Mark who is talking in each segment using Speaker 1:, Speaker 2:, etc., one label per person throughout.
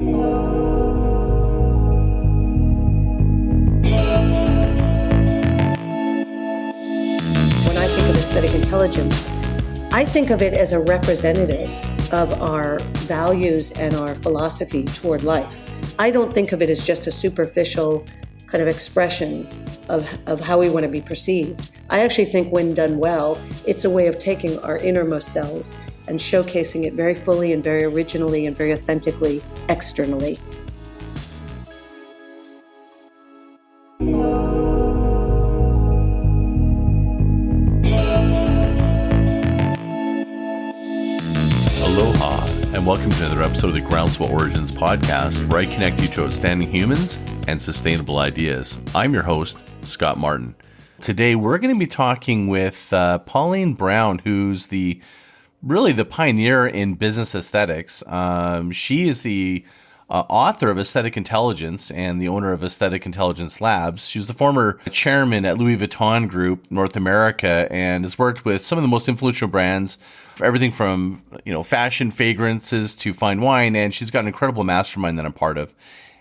Speaker 1: When I think of aesthetic intelligence, I think of it as a representative of our values and our philosophy toward life. I don't think of it as just a superficial kind of expression of how we want to be perceived. I actually think when done well, it's a way of taking our innermost selves and showcasing it very fully and very originally and very authentically externally.
Speaker 2: Aloha, and welcome to another episode of the Groundswell Origins podcast, where I connect you to outstanding humans and sustainable ideas. I'm your host, Scott Martin. Today, we're going to be talking with Pauline Brown, who's really the pioneer in business aesthetics. She is the author of Aesthetic Intelligence and the owner of Aesthetic Intelligence Labs. She was the former chairman at Louis Vuitton Group, North America, and has worked with some of the most influential brands, everything from fashion, fragrances to fine wine. And she's got an incredible mastermind that I'm part of.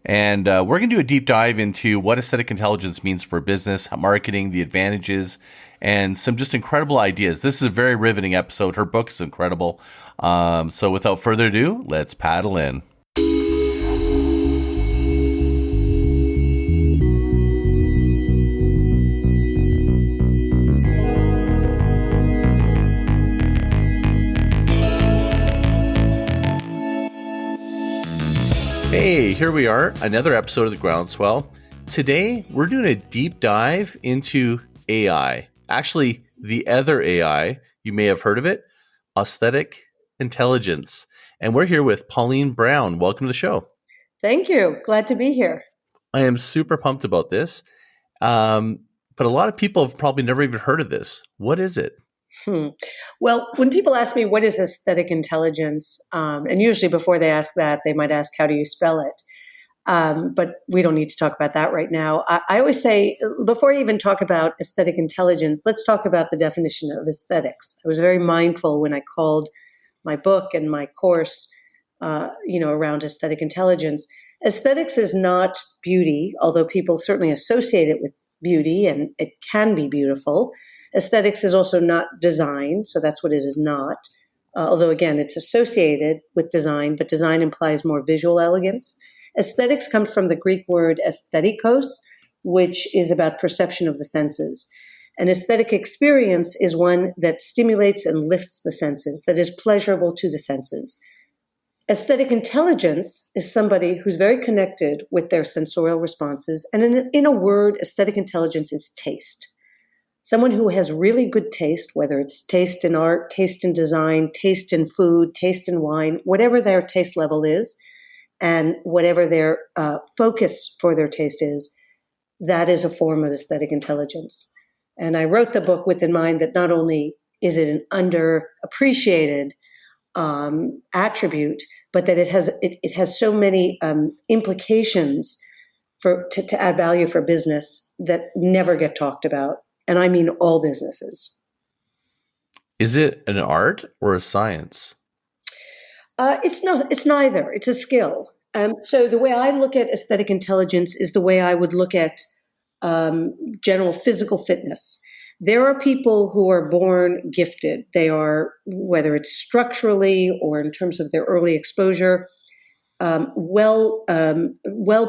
Speaker 2: And we're going to do a deep dive into what aesthetic intelligence means for business, marketing, the advantages, and some just incredible ideas. This is a very riveting episode. Her book is incredible. So without further ado, let's paddle in. Hey, here we are, another episode of the Groundswell. Today, we're doing a deep dive into AI. Actually, the other AI, you may have heard of it, aesthetic intelligence. And we're here with Pauline Brown. Welcome to the show.
Speaker 1: Thank you. Glad to be here.
Speaker 2: I am super pumped about this. But a lot of people have probably never even heard of this. What is it?
Speaker 1: Well, when people ask me what is aesthetic intelligence, and usually before they ask that, they might ask, how do you spell it? But we don't need to talk about that right now. I always say, before I even talk about aesthetic intelligence, let's talk about the definition of aesthetics. I was very mindful when I called my book and my course, around aesthetic intelligence. Aesthetics is not beauty, although people certainly associate it with beauty, and it can be beautiful. Aesthetics is also not design, so that's what it is not. Although, again, it's associated with design, but design implies more visual elegance. Aesthetics comes from the Greek word aesthetikos, which is about perception of the senses. An aesthetic experience is one that stimulates and lifts the senses, that is pleasurable to the senses. Aesthetic intelligence is somebody who's very connected with their sensorial responses. And in a word, aesthetic intelligence is taste. Someone who has really good taste, whether it's taste in art, taste in design, taste in food, taste in wine, whatever their taste level is, and whatever their focus for their taste is, that is a form of aesthetic intelligence. And I wrote the book with in mind that not only is it an underappreciated attribute, but that it has so many implications to add value for business that never get talked about. And I mean all businesses.
Speaker 2: Is it an art or a science?
Speaker 1: It's neither. It's a skill. So the way I look at aesthetic intelligence is the way I would look at general physical fitness. There are people who are born gifted. They are, whether it's structurally or in terms of their early exposure, well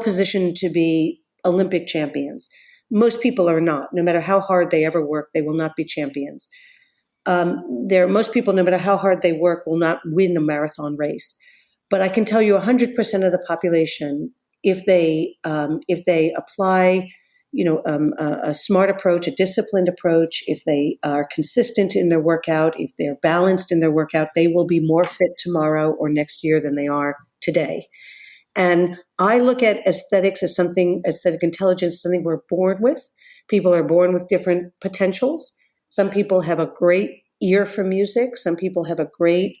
Speaker 1: positioned to be Olympic champions. Most people are not. No matter how hard they ever work, they will not be champions. Most people, no matter how hard they work, will not win a marathon race. But I can tell you 100% of the population, if they apply, a smart approach, a disciplined approach, if they are consistent in their workout, if they're balanced in their workout, they will be more fit tomorrow or next year than they are today. And I look at aesthetic intelligence, something we're born with. People are born with different potentials. Some people have a great ear for music. Some people have a great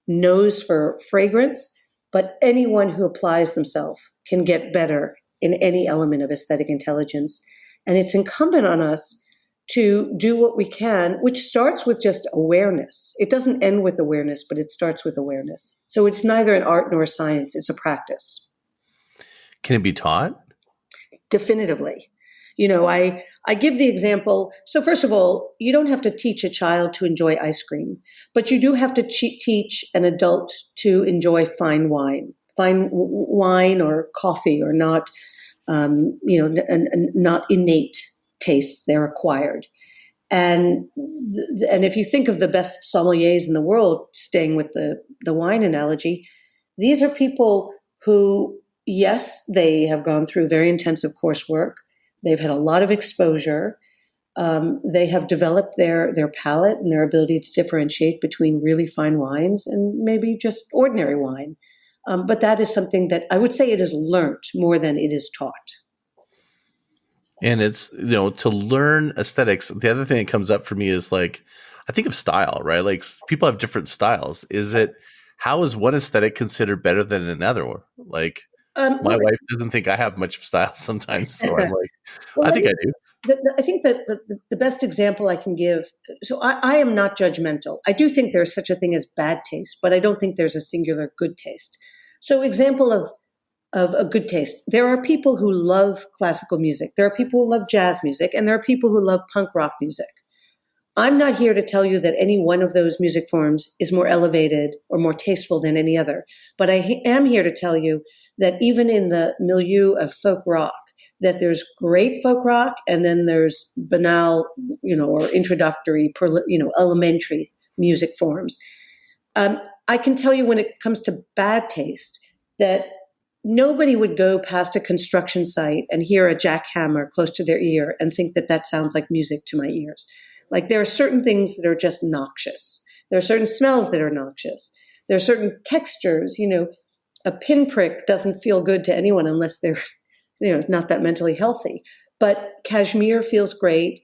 Speaker 1: nose for fragrance. But anyone who applies themselves can get better in any element of aesthetic intelligence. And it's incumbent on us to do what we can, which starts with just awareness. It doesn't end with awareness, but it starts with awareness. So it's neither an art nor a science, it's a practice.
Speaker 2: Can it be taught?
Speaker 1: Definitively. I give the example. So first of all, you don't have to teach a child to enjoy ice cream, but you do have to teach an adult to enjoy fine wine or coffee, or not, not innate tastes. They're acquired. And if you think of the best sommeliers in the world, staying with the wine analogy, these are people who, yes, they have gone through very intensive coursework. They've had a lot of exposure. They have developed their palate and their ability to differentiate between really fine wines and maybe just ordinary wine. But that is something that I would say it is learnt more than it is taught.
Speaker 2: And it's, to learn aesthetics, the other thing that comes up for me is like, I think of style, right? Like people have different styles. How is one aesthetic considered better than another? Like my wife doesn't think I have much style sometimes. So I'm like, I think I do.
Speaker 1: I think that the best example I can give, so I am not judgmental. I do think there's such a thing as bad taste, but I don't think there's a singular good taste. So example of a good taste. There are people who love classical music. There are people who love jazz music, and there are people who love punk rock music. I'm not here to tell you that any one of those music forms is more elevated or more tasteful than any other. But I am here to tell you that even in the milieu of folk rock, that there's great folk rock, and then there's banal, or introductory, elementary music forms. I can tell you when it comes to bad taste that nobody would go past a construction site and hear a jackhammer close to their ear and think that that sounds like music to my ears. Like there are certain things that are just noxious. There are certain smells that are noxious. There are certain textures, a pinprick doesn't feel good to anyone unless they're, not that mentally healthy. But cashmere feels great.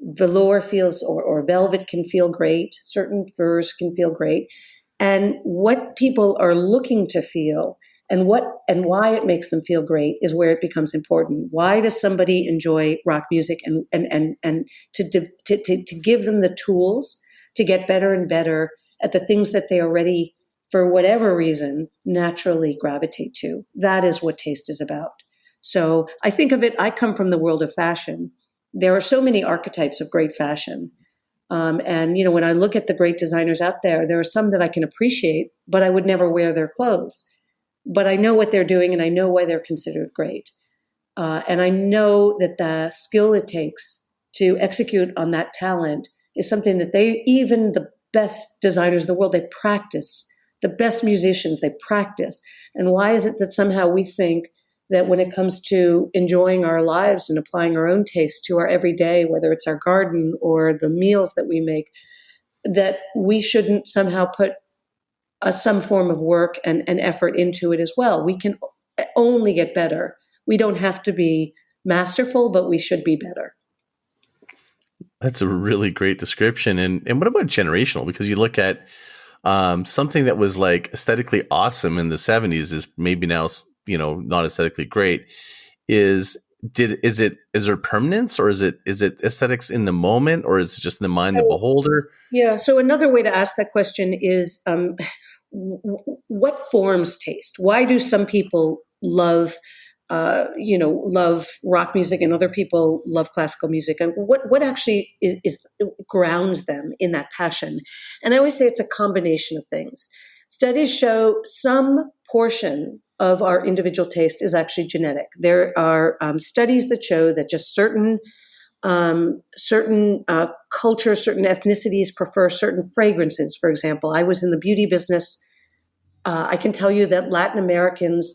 Speaker 1: Velour feels, or velvet can feel great. Certain furs can feel great. And what people are looking to feel and why it makes them feel great is where it becomes important. Why does somebody enjoy rock music, and to give them the tools to get better and better at the things that they already, for whatever reason, naturally gravitate to. That is what taste is about. So I think of it, I come from the world of fashion. There are so many archetypes of great fashion. And when I look at the great designers out there, there are some that I can appreciate, but I would never wear their clothes. But I know what they're doing, and I know why they're considered great. And I know that the skill it takes to execute on that talent is something that even the best designers in the world, they practice. The best musicians, they practice. And why is it that somehow we think that when it comes to enjoying our lives and applying our own taste to our everyday, whether it's our garden or the meals that we make, that we shouldn't somehow put some form of work and effort into it as well? We can only get better. We don't have to be masterful, but we should be better.
Speaker 2: That's a really great description. And what about generational? Because you look at something that was like aesthetically awesome in the 70s is maybe now, not aesthetically great. Is there permanence, or is it aesthetics in the moment, or is it just in the mind of the beholder?
Speaker 1: Yeah. So another way to ask that question is, what forms taste? Why do some people love rock music and other people love classical music? And what actually is grounds them in that passion? And I always say it's a combination of things. Studies show some portion of our individual taste is actually genetic. There are studies that show that just certain cultures, certain ethnicities prefer certain fragrances. For example, I was in the beauty business. I can tell you that Latin Americans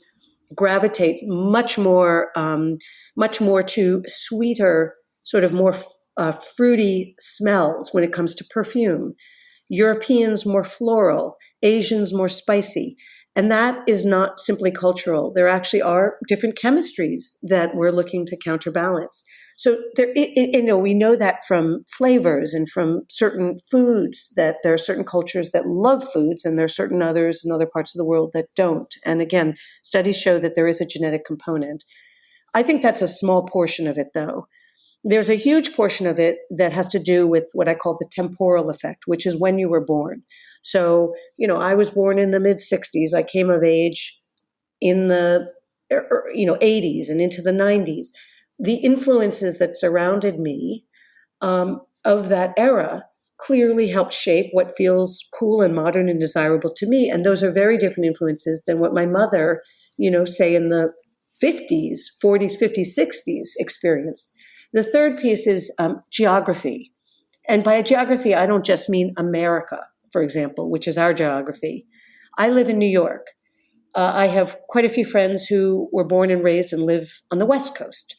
Speaker 1: gravitate much more to sweeter, sort of more fruity smells when it comes to perfume. Europeans more floral, Asians more spicy. And that is not simply cultural. There actually are different chemistries that we're looking to counterbalance. So we know that from flavors and from certain foods, that there are certain cultures that love foods, and there are certain others in other parts of the world that don't. And again, studies show that there is a genetic component. I think that's a small portion of it, though. There's a huge portion of it that has to do with what I call the temporal effect, which is when you were born. So, I was born in the mid-'60s. I came of age in the 80s and into the 90s, the influences that surrounded me of that era clearly helped shape what feels cool and modern and desirable to me. And those are very different influences than what my mother, say in the 50s, 40s, 50s, 60s experienced. The third piece is geography. And by geography, I don't just mean America, for example, which is our geography. I live in New York. I have quite a few friends who were born and raised and live on the West Coast.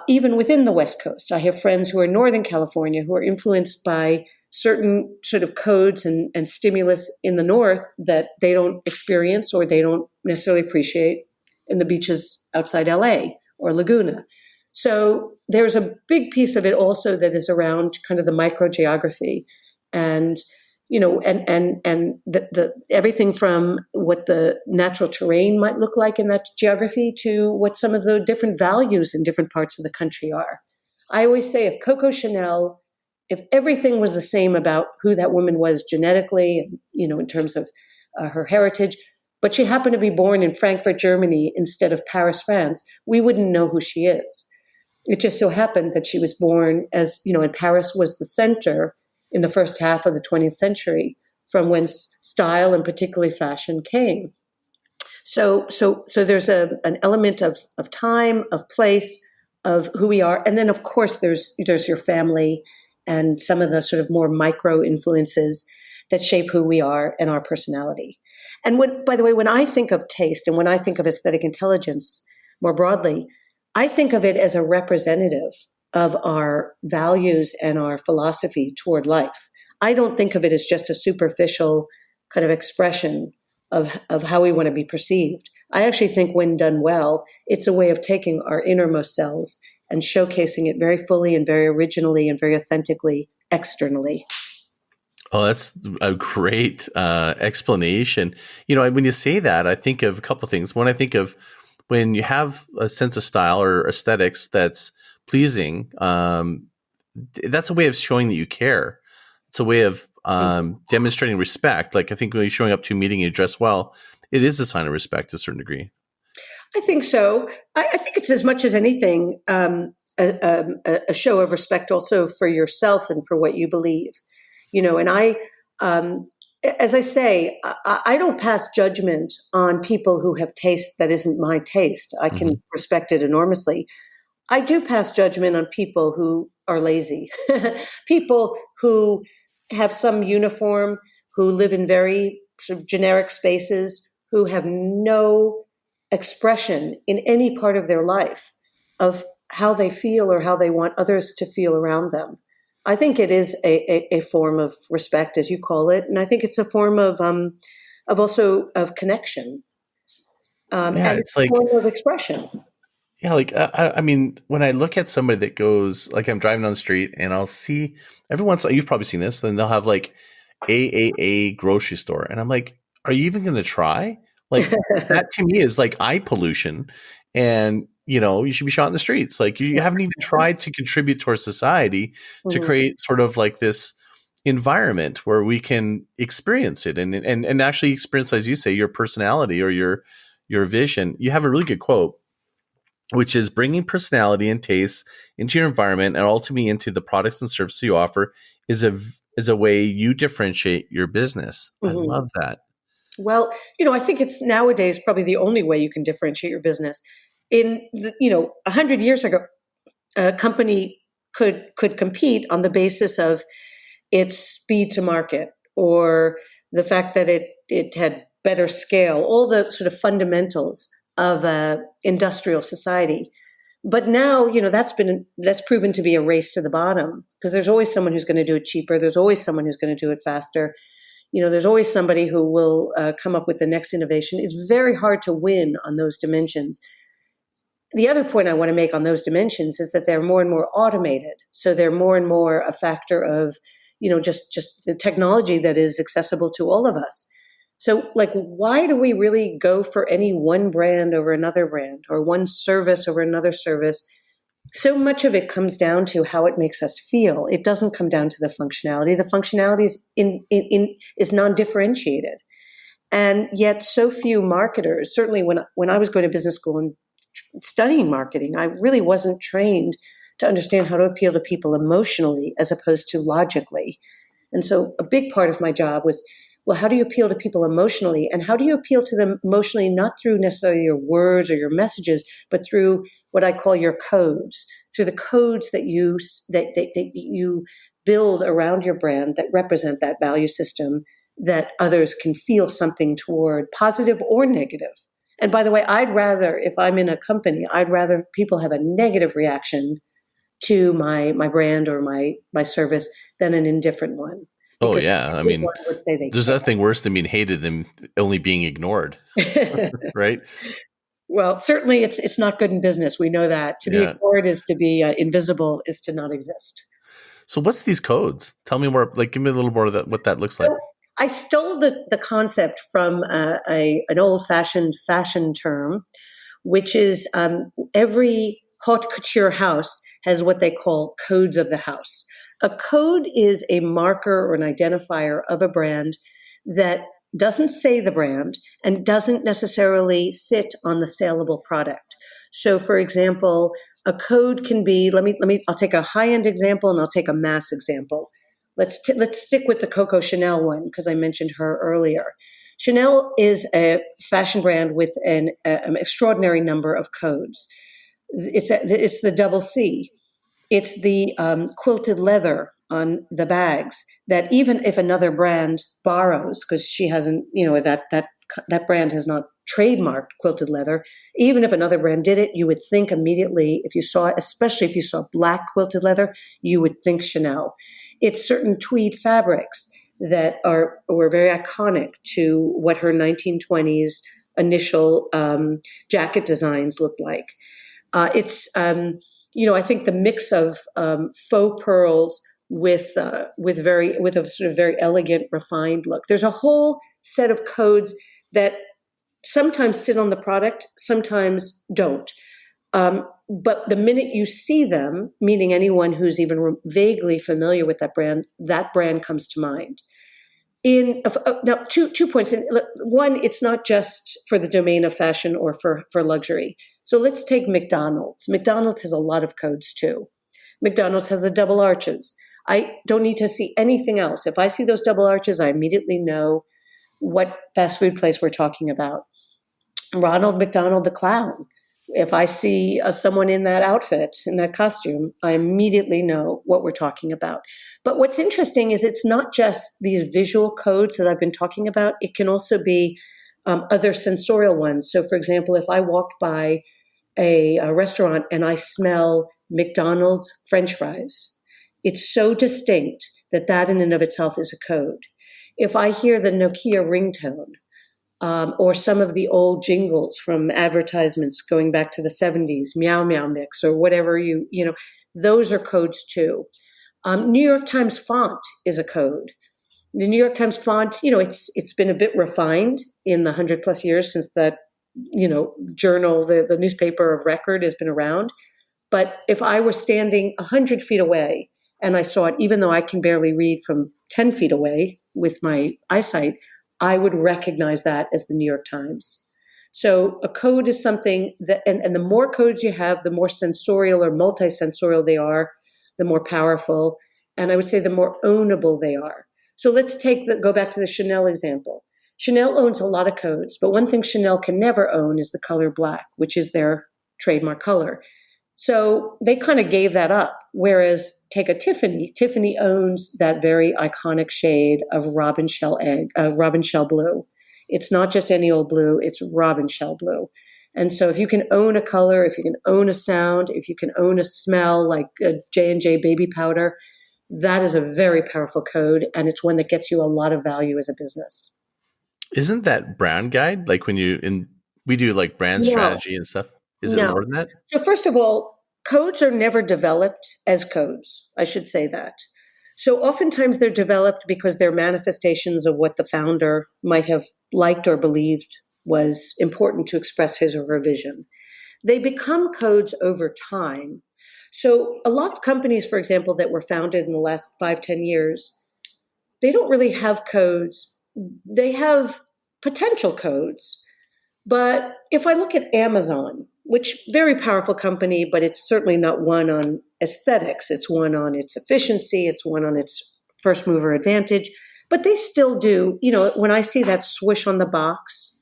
Speaker 1: Even within the West Coast, I have friends who are in Northern California who are influenced by certain sort of codes and stimulus in the North that they don't experience or they don't necessarily appreciate in the beaches outside LA or Laguna. So there's a big piece of it also that is around kind of the microgeography and the everything from what the natural terrain might look like in that geography to what some of the different values in different parts of the country are. I always say if Coco Chanel, if everything was the same about who that woman was genetically, in terms of her heritage, but she happened to be born in Frankfurt, Germany instead of Paris, France, we wouldn't know who she is. It just so happened that she was born and Paris was the center in the first half of the 20th century, from whence style and particularly fashion came. So there's an element of time, of place, of who we are, and then of course there's your family and some of the sort of more micro influences that shape who we are and our personality. And by the way, when I think of taste and when I think of aesthetic intelligence more broadly, I think of it as a representative of our values and our philosophy toward life. I don't think of it as just a superficial kind of expression of how we want to be perceived. I actually think when done well, it's a way of taking our innermost selves and showcasing it very fully and very originally and very authentically externally.
Speaker 2: Oh, that's a great explanation. When you say that, I think of a couple of things. One, I think of when you have a sense of style or aesthetics that's pleasing, that's a way of showing that you care. It's a way of demonstrating respect. Like I think when you're showing up to a meeting and you dress well, it is a sign of respect to a certain degree.
Speaker 1: I think so. I think it's as much as anything a show of respect also for yourself and for what you believe. And I, as I say, I don't pass judgment on people who have taste that isn't my taste. I can respect it enormously. I do pass judgment on people who are lazy, people who have some uniform, who live in very sort of generic spaces, who have no expression in any part of their life of how they feel or how they want others to feel around them. I think it is a form of respect, as you call it, and I think it's a form of also of connection. And it's like a form of expression.
Speaker 2: Yeah, like I mean, when I look at somebody that goes, like I'm driving on the street and I'll see every once, you've probably seen this, then they'll have like a grocery store, and I'm like, are you even going to try? Like that to me is like eye pollution, and you should be shot in the streets. Like you haven't even tried to contribute to our society to create sort of like this environment where we can experience it and actually experience, as you say, your personality or your vision. You have a really good quote, which is bringing personality and taste into your environment and ultimately into the products and services you offer is a way you differentiate your business. I love that.
Speaker 1: Well, I think it's nowadays probably the only way you can differentiate your business. 100 years ago, a company could compete on the basis of its speed to market or the fact that it had better scale, all the sort of fundamentals of industrial society. But now, that's proven to be a race to the bottom because there's always someone who's going to do it cheaper. There's always someone who's going to do it faster. There's always somebody who will come up with the next innovation. It's very hard to win on those dimensions. The other point I want to make on those dimensions is that they're more and more automated. So they're more and more a factor of, just the technology that is accessible to all of us. So like, why do we really go for any one brand over another brand or one service over another service? So much of it comes down to how it makes us feel. It doesn't come down to the functionality. The functionality is non-differentiated. And yet so few marketers, certainly when I was going to business school and studying marketing, I really wasn't trained to understand how to appeal to people emotionally as opposed to logically. And so a big part of my job was, well, how do you appeal to people emotionally? And how do you appeal to them emotionally, not through necessarily your words or your messages, but through what I call your codes, through the codes that you build around your brand that represent that value system that others can feel something toward, positive or negative. And by the way, I'd rather, if I'm in a company, I'd rather people have a negative reaction to my brand or my service than an indifferent one.
Speaker 2: Oh
Speaker 1: Because
Speaker 2: yeah, I
Speaker 1: everyone
Speaker 2: mean,
Speaker 1: would say they
Speaker 2: there's
Speaker 1: care.
Speaker 2: nothing worse than being hated than only being ignored, right?
Speaker 1: Well, certainly it's not good in business. We know that. To be
Speaker 2: Yeah.
Speaker 1: ignored is to be invisible, is to not exist.
Speaker 2: So what's these codes? Tell me more. Like, give me a little more of that. What that looks like.
Speaker 1: So I stole the concept from an old-fashioned fashion term, which is every haute couture house has what they call codes of the house. A code is a marker or an identifier of a brand that doesn't say the brand and doesn't necessarily sit on the saleable product. So, for example, a code can be, I'll take a high-end example and I'll take a mass example. Let's stick with the Coco Chanel one because I mentioned her earlier. Chanel is a fashion brand with an extraordinary number of codes. It's the double C. It's the quilted leather on the bags that even if another brand borrows, because she hasn't, that brand has not trademarked quilted leather. Even if another brand did it, you would think immediately, if you saw, especially if you saw black quilted leather, you would think Chanel. It's certain tweed fabrics that were very iconic to what her 1920s initial jacket designs looked like. I think the mix of faux pearls with a sort of very elegant, refined look. There's a whole set of codes that sometimes sit on the product, sometimes don't. But the minute you see them, meaning anyone who's even vaguely familiar with that brand comes to mind. Now, two points. One, it's not just for the domain of fashion or for luxury. So let's take McDonald's. McDonald's has a lot of codes too. McDonald's has the double arches. I don't need to see anything else. If I see those double arches, I immediately know what fast food place we're talking about. Ronald McDonald the clown. If I see someone in that outfit, in that costume, I immediately know what we're talking about. But what's interesting is it's not just these visual codes that I've been talking about. It can also be other sensorial ones. So, for example, if I walked by a restaurant and I smell McDonald's French fries, it's so distinct that in and of itself is a code. If I hear the Nokia ringtone, or some of the old jingles from advertisements going back to the 70s, Meow Meow Mix or whatever those are codes too. New York Times font is a code. The New York Times font, it's been a bit refined in the 100+ years since that, journal, the newspaper of record has been around. But if I were standing 100 feet away and I saw it, even though I can barely read from 10 feet away with my eyesight, I would recognize that as the New York Times. So a code is something that, and the more codes you have, the more sensorial or multisensorial they are, the more powerful, and I would say the more ownable they are. So let's go back to the Chanel example. Chanel owns a lot of codes, but one thing Chanel can never own is the color black, which is their trademark color. So they kind of gave that up. Whereas take a Tiffany. Tiffany owns that very iconic shade of robin shell blue. It's not just any old blue, it's robin shell blue. And so if you can own a color, if you can own a sound, if you can own a smell like a J&J baby powder, that is a very powerful code. And it's one that gets you a lot of value as a business.
Speaker 2: Isn't that brand guide? Like when we do like brand strategy and stuff. Is it more than that?
Speaker 1: So first of all, codes are never developed as codes. I should say that. So oftentimes they're developed because they're manifestations of what the founder might have liked or believed was important to express his or her vision. They become codes over time. So a lot of companies, for example, that were founded in the last 5-10 years, they don't really have codes. They have potential codes. But if I look at Amazon, which very powerful company, but it's certainly not one on aesthetics. It's one on its efficiency. It's one on its first mover advantage. But they still do, when I see that swoosh on the box,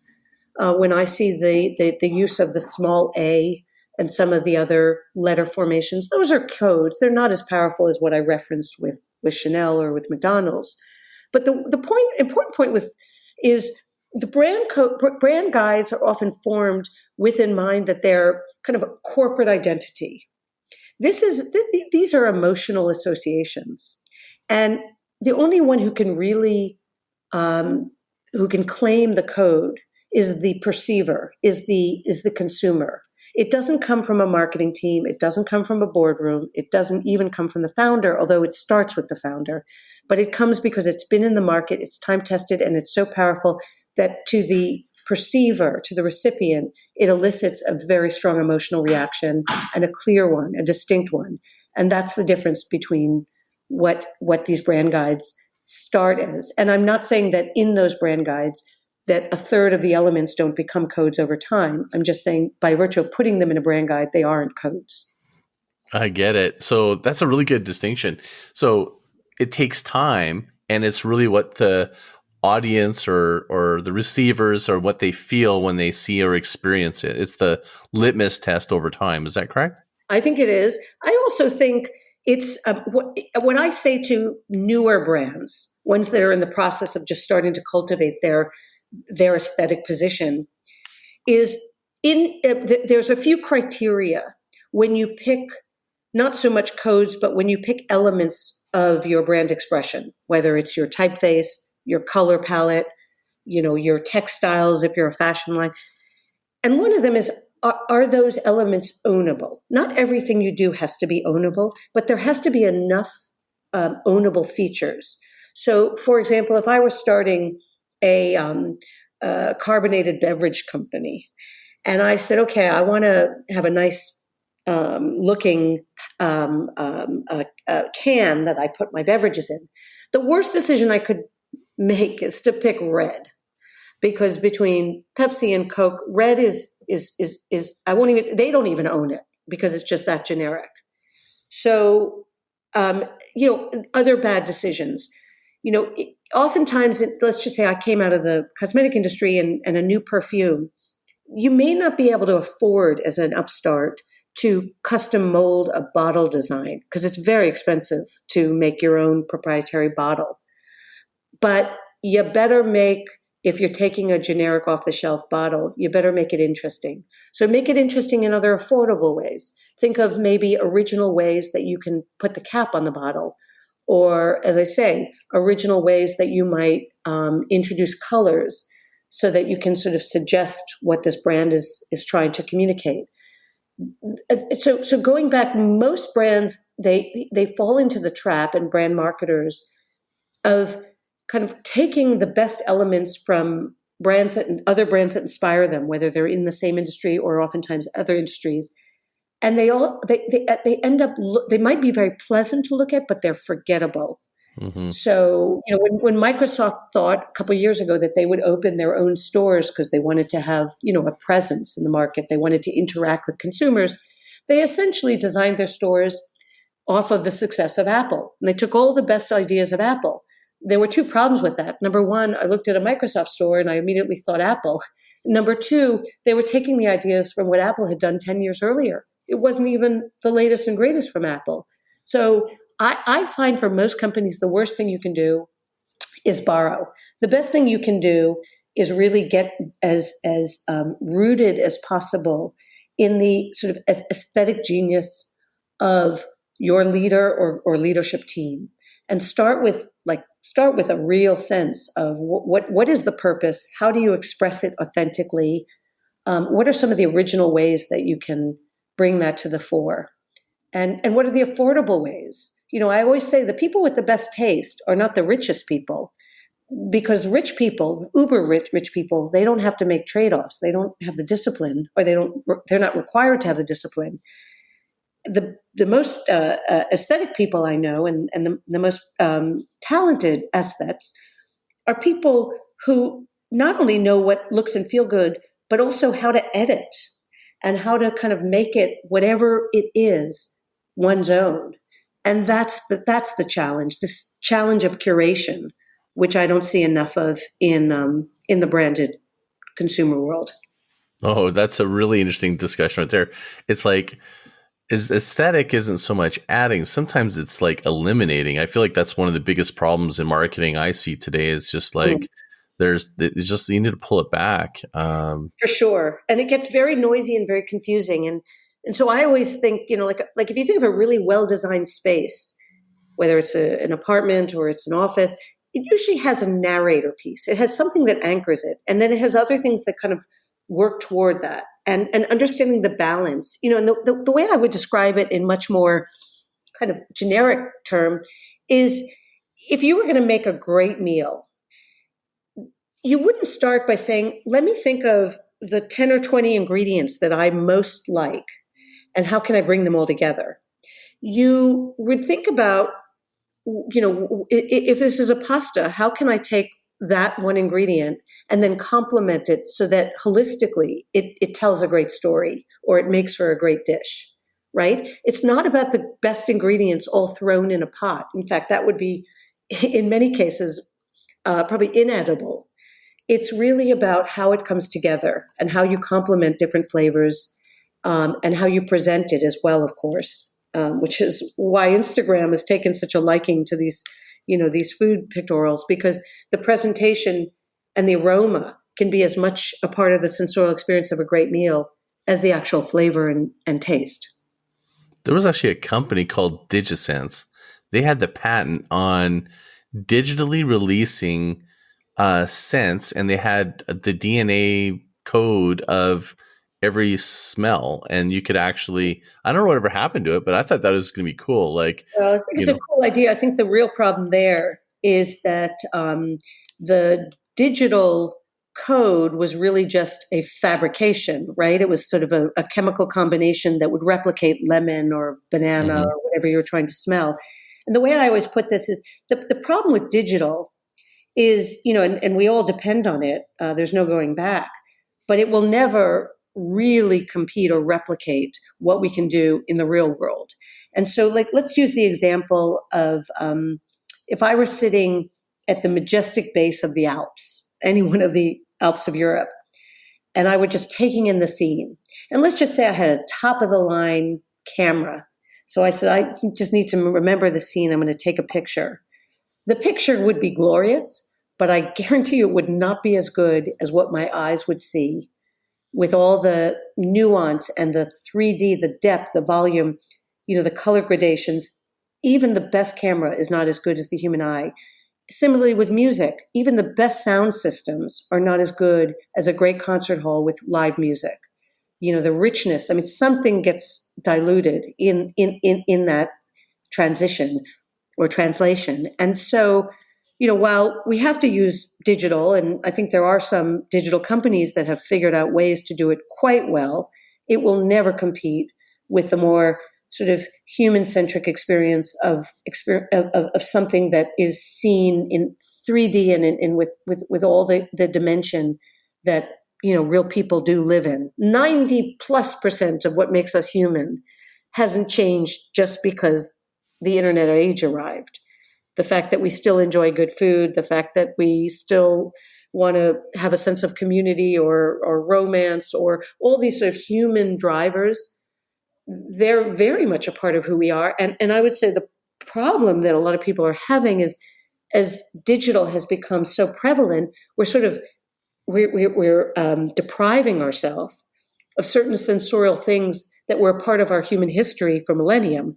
Speaker 1: when I see the use of the small a and some of the other letter formations, those are codes. They're not as powerful as what I referenced with Chanel or with McDonald's. But the important point is the brand guides are often formed with in mind that they're kind of a corporate identity. These are emotional associations, and the only one who can really who can claim the code is the perceiver, is the consumer. It doesn't come from a marketing team. It doesn't come from a boardroom. It doesn't even come from the founder, although it starts with the founder. But it comes because it's been in the market, it's time tested, and it's so powerful that to the perceiver, to the recipient, it elicits a very strong emotional reaction, and a clear one, a distinct one. And that's the difference between what these brand guides start as. And I'm not saying that in those brand guides that a third of the elements don't become codes over time. I'm just saying by virtue of putting them in a brand guide, they aren't codes.
Speaker 2: I get it. So that's a really good distinction. So it takes time, and it's really what the audience or the receivers or what they feel when they see or experience it. It's the litmus test over time. Is that correct?
Speaker 1: I think it is. I also think it's when I say to newer brands, ones that are in the process of just starting to cultivate their aesthetic position, is there's a few criteria when you pick not so much codes, but when you pick elements of your brand expression, whether it's your typeface, your color palette, your textiles, if you're a fashion line. And one of them is, are those elements ownable? Not everything you do has to be ownable, but there has to be enough ownable features. So, for example, if I were starting a carbonated beverage company, and I said, okay, I want to have a nice looking can that I put my beverages in. The worst decision I could make is to pick red, because between Pepsi and Coke, red is I won't even, they don't even own it because it's just that generic. So, other bad decisions, oftentimes, let's just say I came out of the cosmetic industry and a new perfume, you may not be able to afford as an upstart to custom mold a bottle design because it's very expensive to make your own proprietary bottle. But you better make, if you're taking a generic off-the-shelf bottle, you better make it interesting. So make it interesting in other affordable ways. Think of maybe original ways that you can put the cap on the bottle. Or, as I say, original ways that you might introduce colors so that you can sort of suggest what this brand is trying to communicate. So going back, most brands, they fall into the trap, and brand marketers, of kind of taking the best elements from other brands that inspire them, whether they're in the same industry or oftentimes other industries, and they end up, they might be very pleasant to look at, but they're forgettable. Mm-hmm. So when Microsoft thought a couple of years ago that they would open their own stores because they wanted to have a presence in the market, they wanted to interact with consumers, they essentially designed their stores off of the success of Apple, and they took all the best ideas of Apple. There were two problems with that. Number one, I looked at a Microsoft store and I immediately thought Apple. Number two, they were taking the ideas from what Apple had done 10 years earlier. It wasn't even the latest and greatest from Apple. So I find for most companies, the worst thing you can do is borrow. The best thing you can do is really get as rooted as possible in the sort of aesthetic genius of your leader or leadership team, and start with a real sense of what is the purpose? How do you express it authentically? What are some of the original ways that you can bring that to the fore? And what are the affordable ways? I always say the people with the best taste are not the richest people, because rich people, uber rich people, they don't have to make trade-offs. They don't have the discipline, or they're not required to have the discipline. The most aesthetic people I know, and the most talented aesthetes, are people who not only know what looks and feel good, but also how to edit and how to kind of make it whatever it is one's own. And that's the challenge, this challenge of curation, which I don't see enough of in the branded consumer world.
Speaker 2: Oh, that's a really interesting discussion right there. It's like, is aesthetic isn't so much adding. Sometimes it's like eliminating. I feel like that's one of the biggest problems in marketing I see today. Is just like it's just you need to pull it back.
Speaker 1: For sure, and it gets very noisy and very confusing. And so I always think, like if you think of a really well designed space, whether it's an apartment or it's an office, it usually has a narrator piece. It has something that anchors it, and then it has other things that kind of work toward that. And understanding the balance, and the way I would describe it in much more kind of generic term is, if you were going to make a great meal, you wouldn't start by saying, let me think of the 10 or 20 ingredients that I most like and how can I bring them all together. You would think about, if this is a pasta, how can I take that one ingredient and then complement it so that holistically it tells a great story or it makes for a great dish, right? It's not about the best ingredients all thrown in a pot. In fact, that would be, in many cases, probably inedible. It's really about how it comes together and how you complement different flavors, and how you present it as well, of course, which is why Instagram has taken such a liking to these food pictorials, because the presentation and the aroma can be as much a part of the sensorial experience of a great meal as the actual flavor and taste.
Speaker 2: There was actually a company called DigiSense. They had the patent on digitally releasing scents, and they had the DNA code of every smell, and you could actually, I don't know whatever happened to it, but I thought that was going to be cool. Like,
Speaker 1: I think it's a cool idea. I think the real problem there is that the digital code was really just a fabrication, right? It was sort of a chemical combination that would replicate lemon or banana or whatever you're trying to smell. And the way I always put this is the problem with digital is, and we all depend on it. There's no going back, but it will never really compete or replicate what we can do in the real world. And so, let's use the example of if I were sitting at the majestic base of the Alps, any one of the Alps of Europe, and I were just taking in the scene. And let's just say I had a top of the line camera. So I said, I just need to remember the scene. I'm going to take a picture. The picture would be glorious, but I guarantee you it would not be as good as what my eyes would see, with all the nuance and the 3D, the depth, the volume, the color gradations. Even the best camera is not as good as the human eye. Similarly with music, even the best sound systems are not as good as a great concert hall with live music. The richness, something gets diluted in that transition or translation. And so, while we have to use digital, and I think there are some digital companies that have figured out ways to do it quite well, it will never compete with the more sort of human-centric experience of something that is seen in 3D and with all the dimension that real people do live in. 90+% of what makes us human hasn't changed just because the internet age arrived. The fact that we still enjoy good food, the fact that we still want to have a sense of community or romance, or all these sort of human drivers, they're very much a part of who we are. And I would say the problem that a lot of people are having is, as digital has become so prevalent, we're depriving ourselves of certain sensorial things that were a part of our human history for millennium.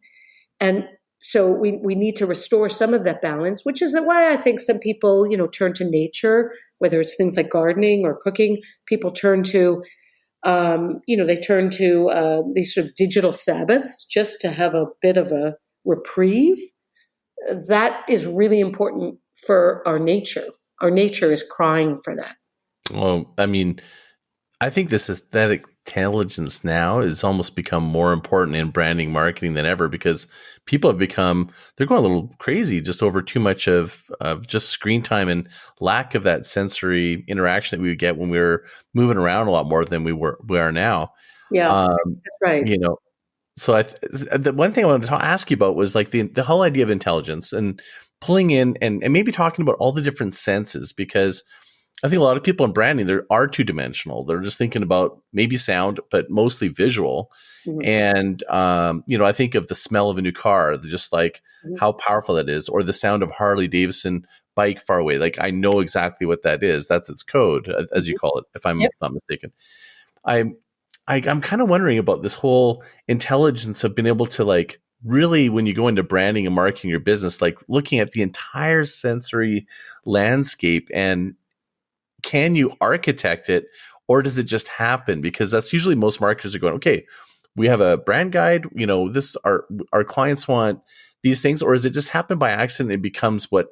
Speaker 1: And so we need to restore some of that balance, which is why I think some people, turn to nature, whether it's things like gardening or cooking. People turn to, these sort of digital Sabbaths just to have a bit of a reprieve. That is really important for our nature. Our nature is crying for that.
Speaker 2: Well, I think this aesthetic intelligence now has almost become more important in branding marketing than ever, because people have become, they're going a little crazy just over too much of just screen time and lack of that sensory interaction that we would get when we were moving around a lot more than we are now.
Speaker 1: Yeah,
Speaker 2: Um,
Speaker 1: that's right.
Speaker 2: you know, so the one thing I wanted to ask you about was like the whole idea of intelligence and pulling in and maybe talking about all the different senses, because I think a lot of people in branding, they are two dimensional. They're just thinking about maybe sound, but mostly visual.
Speaker 1: Mhm.
Speaker 2: And, I think of the smell of a new car, just like
Speaker 1: Mhm.
Speaker 2: how powerful that is, or the sound of Harley Davidson bike far away. Like I know exactly what that is. That's its code, as you
Speaker 1: Mhm.
Speaker 2: call it, if I'm
Speaker 1: Yep.
Speaker 2: not mistaken. I'm, I'm kind of wondering about this whole intelligence of being able to like really, when you go into branding and marketing your business, like looking at the entire sensory landscape, and can you architect it, or does it just happen? Because that's usually most marketers are going, okay, we have a brand guide, this our clients want these things, or does it just happen by accident? It becomes what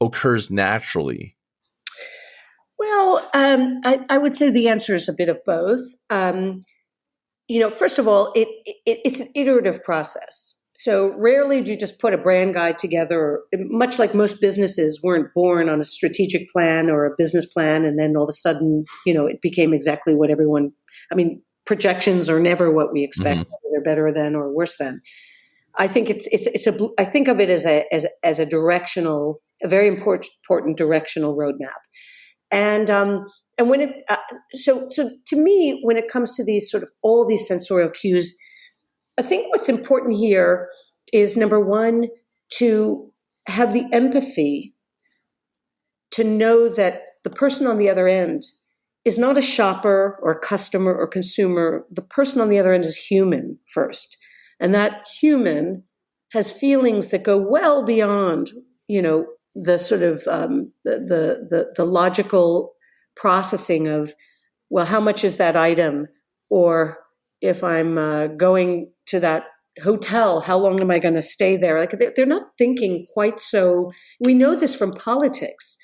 Speaker 2: occurs naturally.
Speaker 1: Well, I would say the answer is a bit of both. First of all, it's an iterative process. So rarely do you just put a brand guide together, much like most businesses weren't born on a strategic plan or a business plan, and then all of a sudden, it became exactly what everyone, projections are never what we expect.
Speaker 2: Mm-hmm.
Speaker 1: They're better than or worse than. I think I think of it as a directional, a very important directional roadmap. And when so to me, when it comes to these sort of all these sensorial cues, I think what's important here is, number one, to have the empathy to know that the person on the other end is not a shopper or customer or consumer. The person on the other end is human first, and that human has feelings that go well beyond, the sort of the logical processing of, well, how much is that item, or if I'm going to that hotel, how long am I going to stay there? Like they're not thinking quite so. We know this from politics.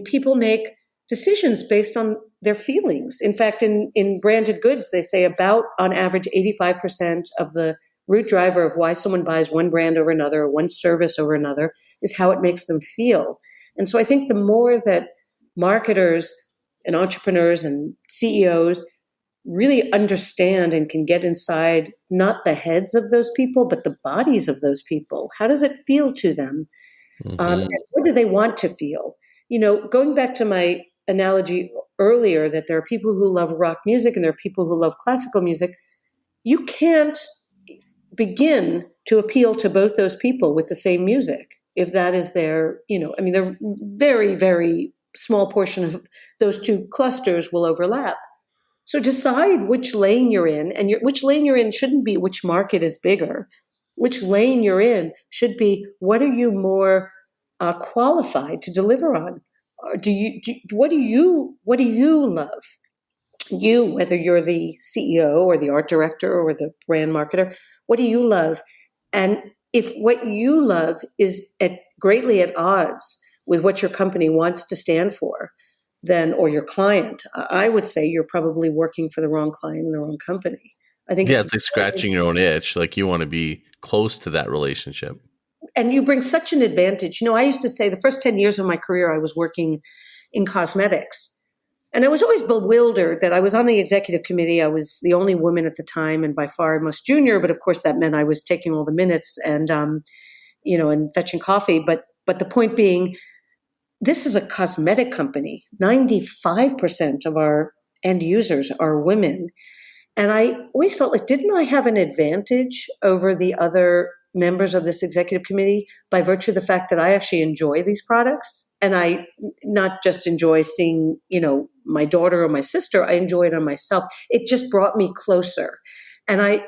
Speaker 1: People make decisions based on their feelings. In fact, in branded goods, they say about on average 85% of the root driver of why someone buys one brand over another, or one service over another, is how it makes them feel. And so I think the more that marketers and entrepreneurs and CEOs really understand and can get inside not the heads of those people, but the bodies of those people. How does it feel to them? And
Speaker 2: Mm-hmm.
Speaker 1: what do they want to feel? Going back to my analogy earlier, that there are people who love rock music and there are people who love classical music. You can't begin to appeal to both those people with the same music if that is they're very, very small portion of those two clusters will overlap. So decide which lane you're in, and which lane you're in shouldn't be which market is bigger. Which lane you're in should be what are you more qualified to deliver on? Or what do you love? You, whether you're the CEO or the art director or the brand marketer, what do you love? And if what you love is greatly at odds with what your company wants to stand for, then, or your client, I would say you're probably working for the wrong client and the wrong company. I think
Speaker 2: Yeah,
Speaker 1: it's
Speaker 2: it's like scratching your own itch. Like you want to be close to that relationship.
Speaker 1: and you bring such an advantage. I used to say the first 10 years of my career, I was working in cosmetics. And I was always bewildered that I was on the executive committee. I was the only woman at the time and by far most junior. But of course, that meant I was taking all the minutes and fetching coffee. But the point being, this is a cosmetic company. 95% of our end users are women. And I always felt like, didn't I have an advantage over the other members of this executive committee by virtue of the fact that I actually enjoy these products? And I not just enjoy seeing, my daughter or my sister, I enjoy it on myself. It just brought me closer. And I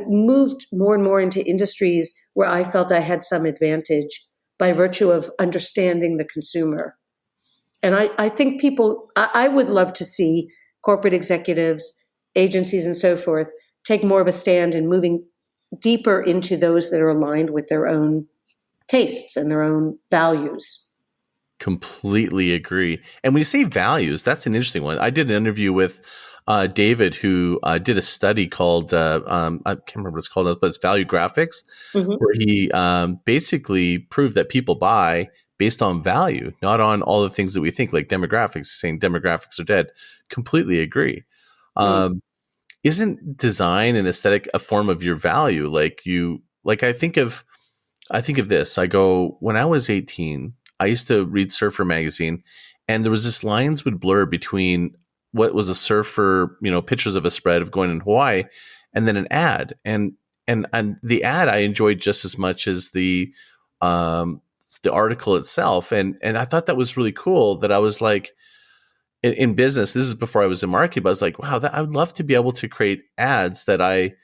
Speaker 1: moved more and more into industries where I felt I had some advantage by virtue of understanding the consumer. And I think I would love to see corporate executives, agencies, and so forth take more of a stand in moving deeper into those that are aligned with their own tastes and their own values.
Speaker 2: Completely agree. And when you say values, that's an interesting one. I did an interview with David, who did a study called, I can't remember what it's called, but it's value graphics,
Speaker 1: Mm-hmm.
Speaker 2: where he basically proved that people buy based on value, not on all the things that we think, like demographics, saying demographics are dead. Completely agree.
Speaker 1: Mm.
Speaker 2: Isn't design and aesthetic a form of your value? I think of this. I go, when I was 18, I used to read Surfer magazine, and there was this lines would blur between what was a surfer, pictures of a spread of going in Hawaii, and then an ad. And the ad I enjoyed just as much as the article itself. And I thought that was really cool, that I was like, in business, this is before I was in marketing, but I was like, wow, I would love to be able to create ads that I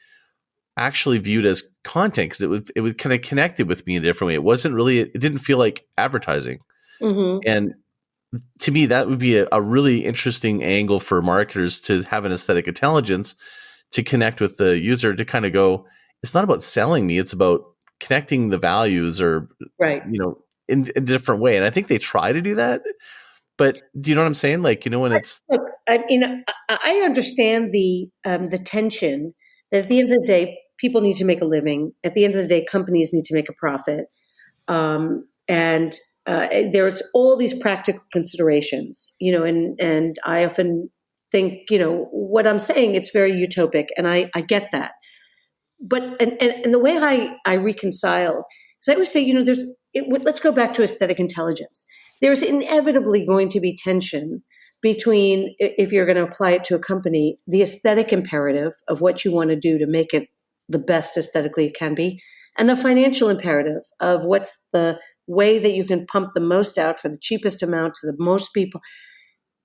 Speaker 2: actually viewed as content, because it would kind of connected with me in a different way. It didn't feel like advertising.
Speaker 1: Mm-hmm.
Speaker 2: And to me, that would be a really interesting angle for marketers to have an aesthetic intelligence to connect with the user, to kind of go, it's not about selling me, it's about connecting the values, or,
Speaker 1: Right.
Speaker 2: in a different way. And I think they try to do that. But do you know what I'm saying? Like, when it's
Speaker 1: Look, I understand the tension that at the end of the day, people need to make a living. At the end of the day, companies need to make a profit, and there's all these practical considerations. And I often think, what I'm saying, it's very utopic, and I get that. But and the way I reconcile is, I always say, let's go back to aesthetic intelligence. There's inevitably going to be tension between, if you're going to apply it to a company, the aesthetic imperative of what you want to do to make it the best aesthetically it can be, and the financial imperative of what's the way that you can pump the most out for the cheapest amount to the most people.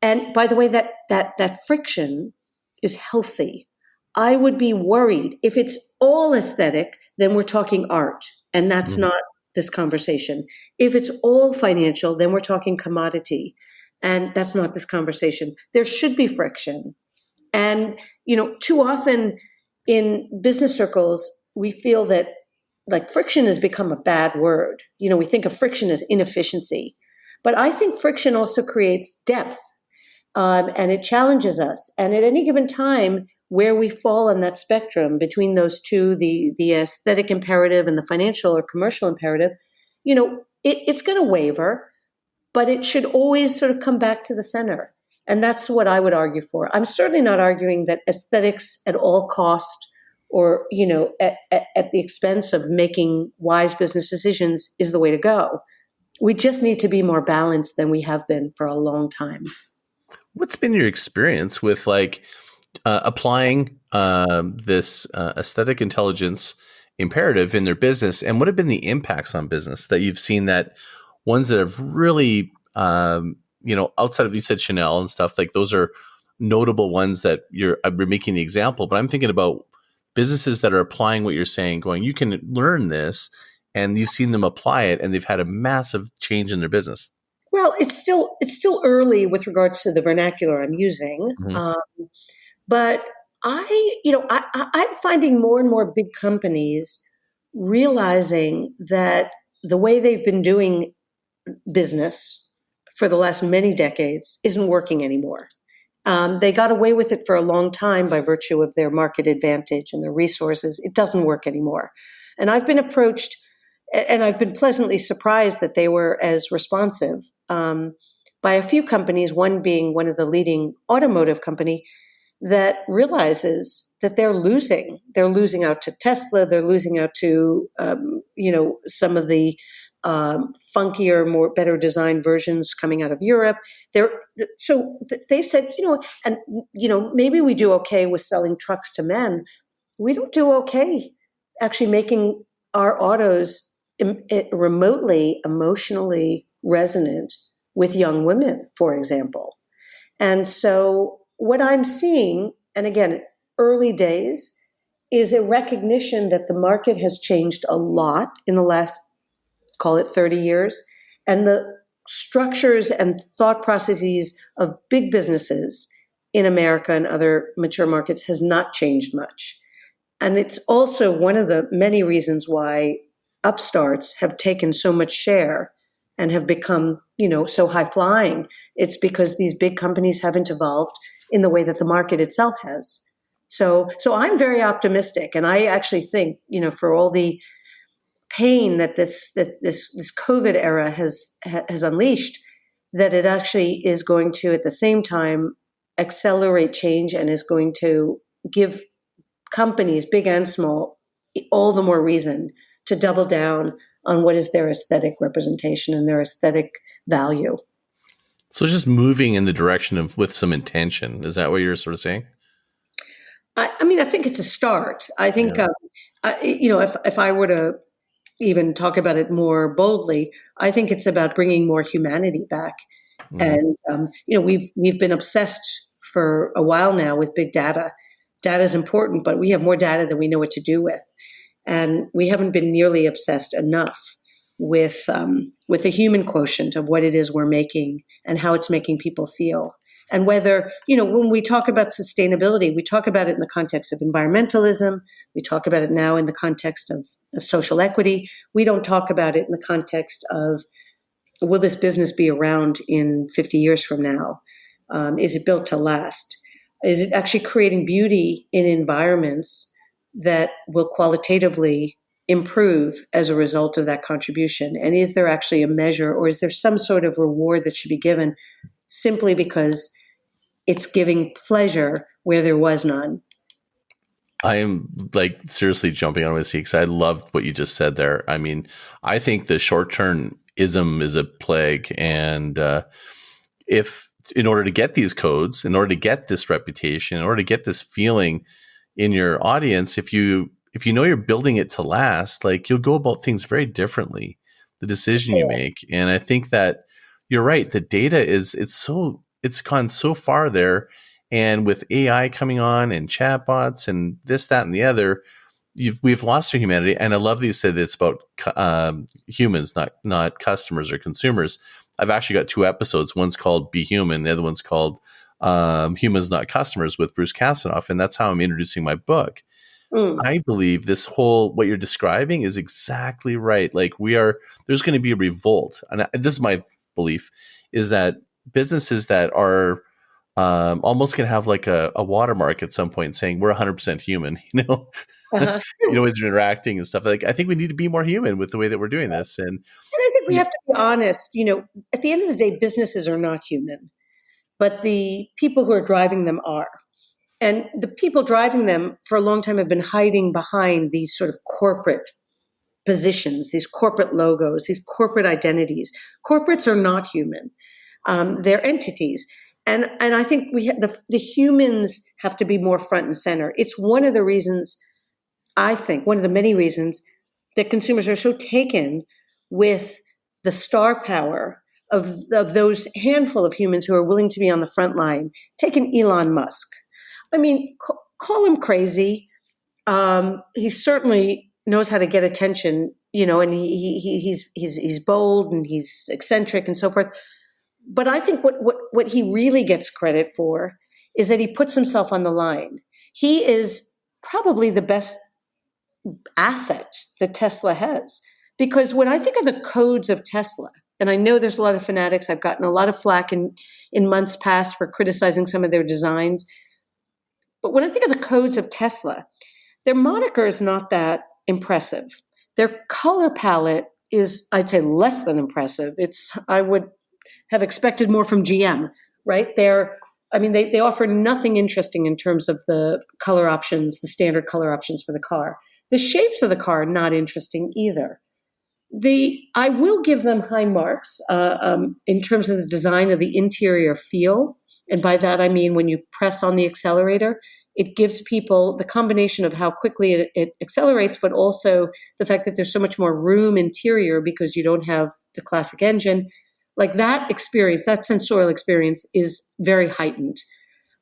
Speaker 1: And by the way, that friction is healthy. I would be worried if it's all aesthetic, then we're talking art, and that's not this conversation. If it's all financial, then we're talking commodity, and that's not this conversation. There should be friction. And, too often in business circles, we feel that, like, friction has become a bad word. We think of friction as inefficiency, but I think friction also creates depth, and it challenges us. And at any given time, where we fall on that spectrum between those two, the aesthetic imperative and the financial or commercial imperative, it's going to waver, but it should always sort of come back to the center. And that's what I would argue for. I'm certainly not arguing that aesthetics at all cost, or, at the expense of making wise business decisions, is the way to go. We just need to be more balanced than we have been for a long time.
Speaker 2: What's been your experience with, like, applying this aesthetic intelligence imperative in their business, and what have been the impacts on business that you've seen, that ones that have really, outside of, you said Chanel and stuff, like those are notable ones that you're making the example, but I'm thinking about businesses that are applying what you're saying, going, you can learn this, and you've seen them apply it, and they've had a massive change in their business.
Speaker 1: Well, it's still early with regards to the vernacular I'm using.
Speaker 2: Mm-hmm.
Speaker 1: But I'm finding more and more big companies realizing that the way they've been doing business for the last many decades isn't working anymore. They got away with it for a long time by virtue of their market advantage and their resources. It doesn't work anymore. And I've been approached, and I've been pleasantly surprised that they were as responsive, by a few companies, one being one of the leading automotive company, that realizes that they're losing. They're losing out to Tesla. They're losing out to, some of the funkier, better designed versions coming out of Europe. So they said, maybe we do okay with selling trucks to men. We don't do okay actually making our autos remotely emotionally resonant with young women, for example. And so what I'm seeing, and again, early days, is a recognition that the market has changed a lot in the last, call it 30 years, and the structures and thought processes of big businesses in America and other mature markets has not changed much. And it's also one of the many reasons why upstarts have taken so much share and have become, so high flying. It's because these big companies haven't evolved in the way that the market itself has. So I'm very optimistic, and I actually think, for all the pain that this COVID era has unleashed, that it actually is going to, at the same time, accelerate change and is going to give companies, big and small, all the more reason to double down on what is their aesthetic representation and their aesthetic value.
Speaker 2: So just moving in the direction of with some intention. Is that what you're sort of saying?
Speaker 1: I mean, I think it's a start. I think, if I were to even talk about it more boldly, I think it's about bringing more humanity back. Mm-hmm. And, we've been obsessed for a while now with big data. Data is important, but we have more data than we know what to do with. And we haven't been nearly obsessed enough with the human quotient of what it is we're making and how it's making people feel. And whether, when we talk about sustainability, we talk about it in the context of environmentalism. We talk about it now in the context of social equity. We don't talk about it in the context of, will this business be around in 50 years from now? Is it built to last? Is it actually creating beauty in environments that will qualitatively improve as a result of that contribution? And is there actually a measure, or is there some sort of reward that should be given simply because it's giving pleasure where there was none?
Speaker 2: I am seriously jumping on with you because I loved what you just said there. I mean, I think the short-termism is a plague. And if in order to get these codes, in order to get this reputation, in order to get this feeling in your audience, if you know you're building it to last, you'll go about things very differently, the decision you make. And I think that you're right. The data it's gone so far there. And with AI coming on and chatbots and this, that, and the other, we've lost our humanity. And I love that you said it's about humans, not customers or consumers. I've actually got 2 episodes. One's called Be Human. The other one's called Humans, Not Customers with Bruce Kasanoff. And that's how I'm introducing my book. I believe this whole, what you're describing is exactly right. There's going to be a revolt. And this is my belief, is that businesses that are almost going to have a watermark at some point saying we're 100% human,
Speaker 1: Uh-huh.
Speaker 2: As you're interacting and stuff. I think we need to be more human with the way that we're doing this. And
Speaker 1: I think we have to be honest. At the end of the day, businesses are not human, but the people who are driving them are. And the people driving them for a long time have been hiding behind these sort of corporate positions, these corporate logos, these corporate identities. Corporates are not human. They're entities. And I think the humans have to be more front and center. It's one of the reasons, I think, one of the many reasons that consumers are so taken with the star power of those handful of humans who are willing to be on the front line. Take an Elon Musk. I mean, call him crazy. He certainly knows how to get attention, and he's bold and he's eccentric and so forth. But I think what he really gets credit for is that he puts himself on the line. He is probably the best asset that Tesla has. Because when I think of the codes of Tesla, and I know there's a lot of fanatics, I've gotten a lot of flack in months past for criticizing some of their designs. But when I think of the codes of Tesla, their moniker is not that impressive. Their color palette is, I'd say, less than impressive. I would have expected more from GM, right? They offer nothing interesting in terms of the color options, the standard color options for the car. The shapes of the car are not interesting either. I will give them high marks in terms of the design of the interior feel. And by that, I mean, when you press on the accelerator, it gives people the combination of how quickly it accelerates, but also the fact that there's so much more room interior because you don't have the classic engine. That experience, that sensorial experience is very heightened.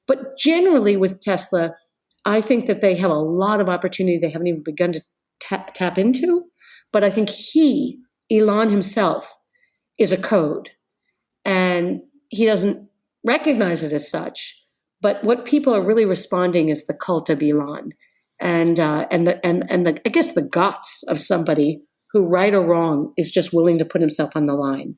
Speaker 1: But generally with Tesla, I think that they have a lot of opportunity they haven't even begun to tap into. But I think Elon himself, is a code. And he doesn't recognize it as such. But what people are really responding is the cult of Elon. And I guess the guts of somebody who, right or wrong, is just willing to put himself on the line.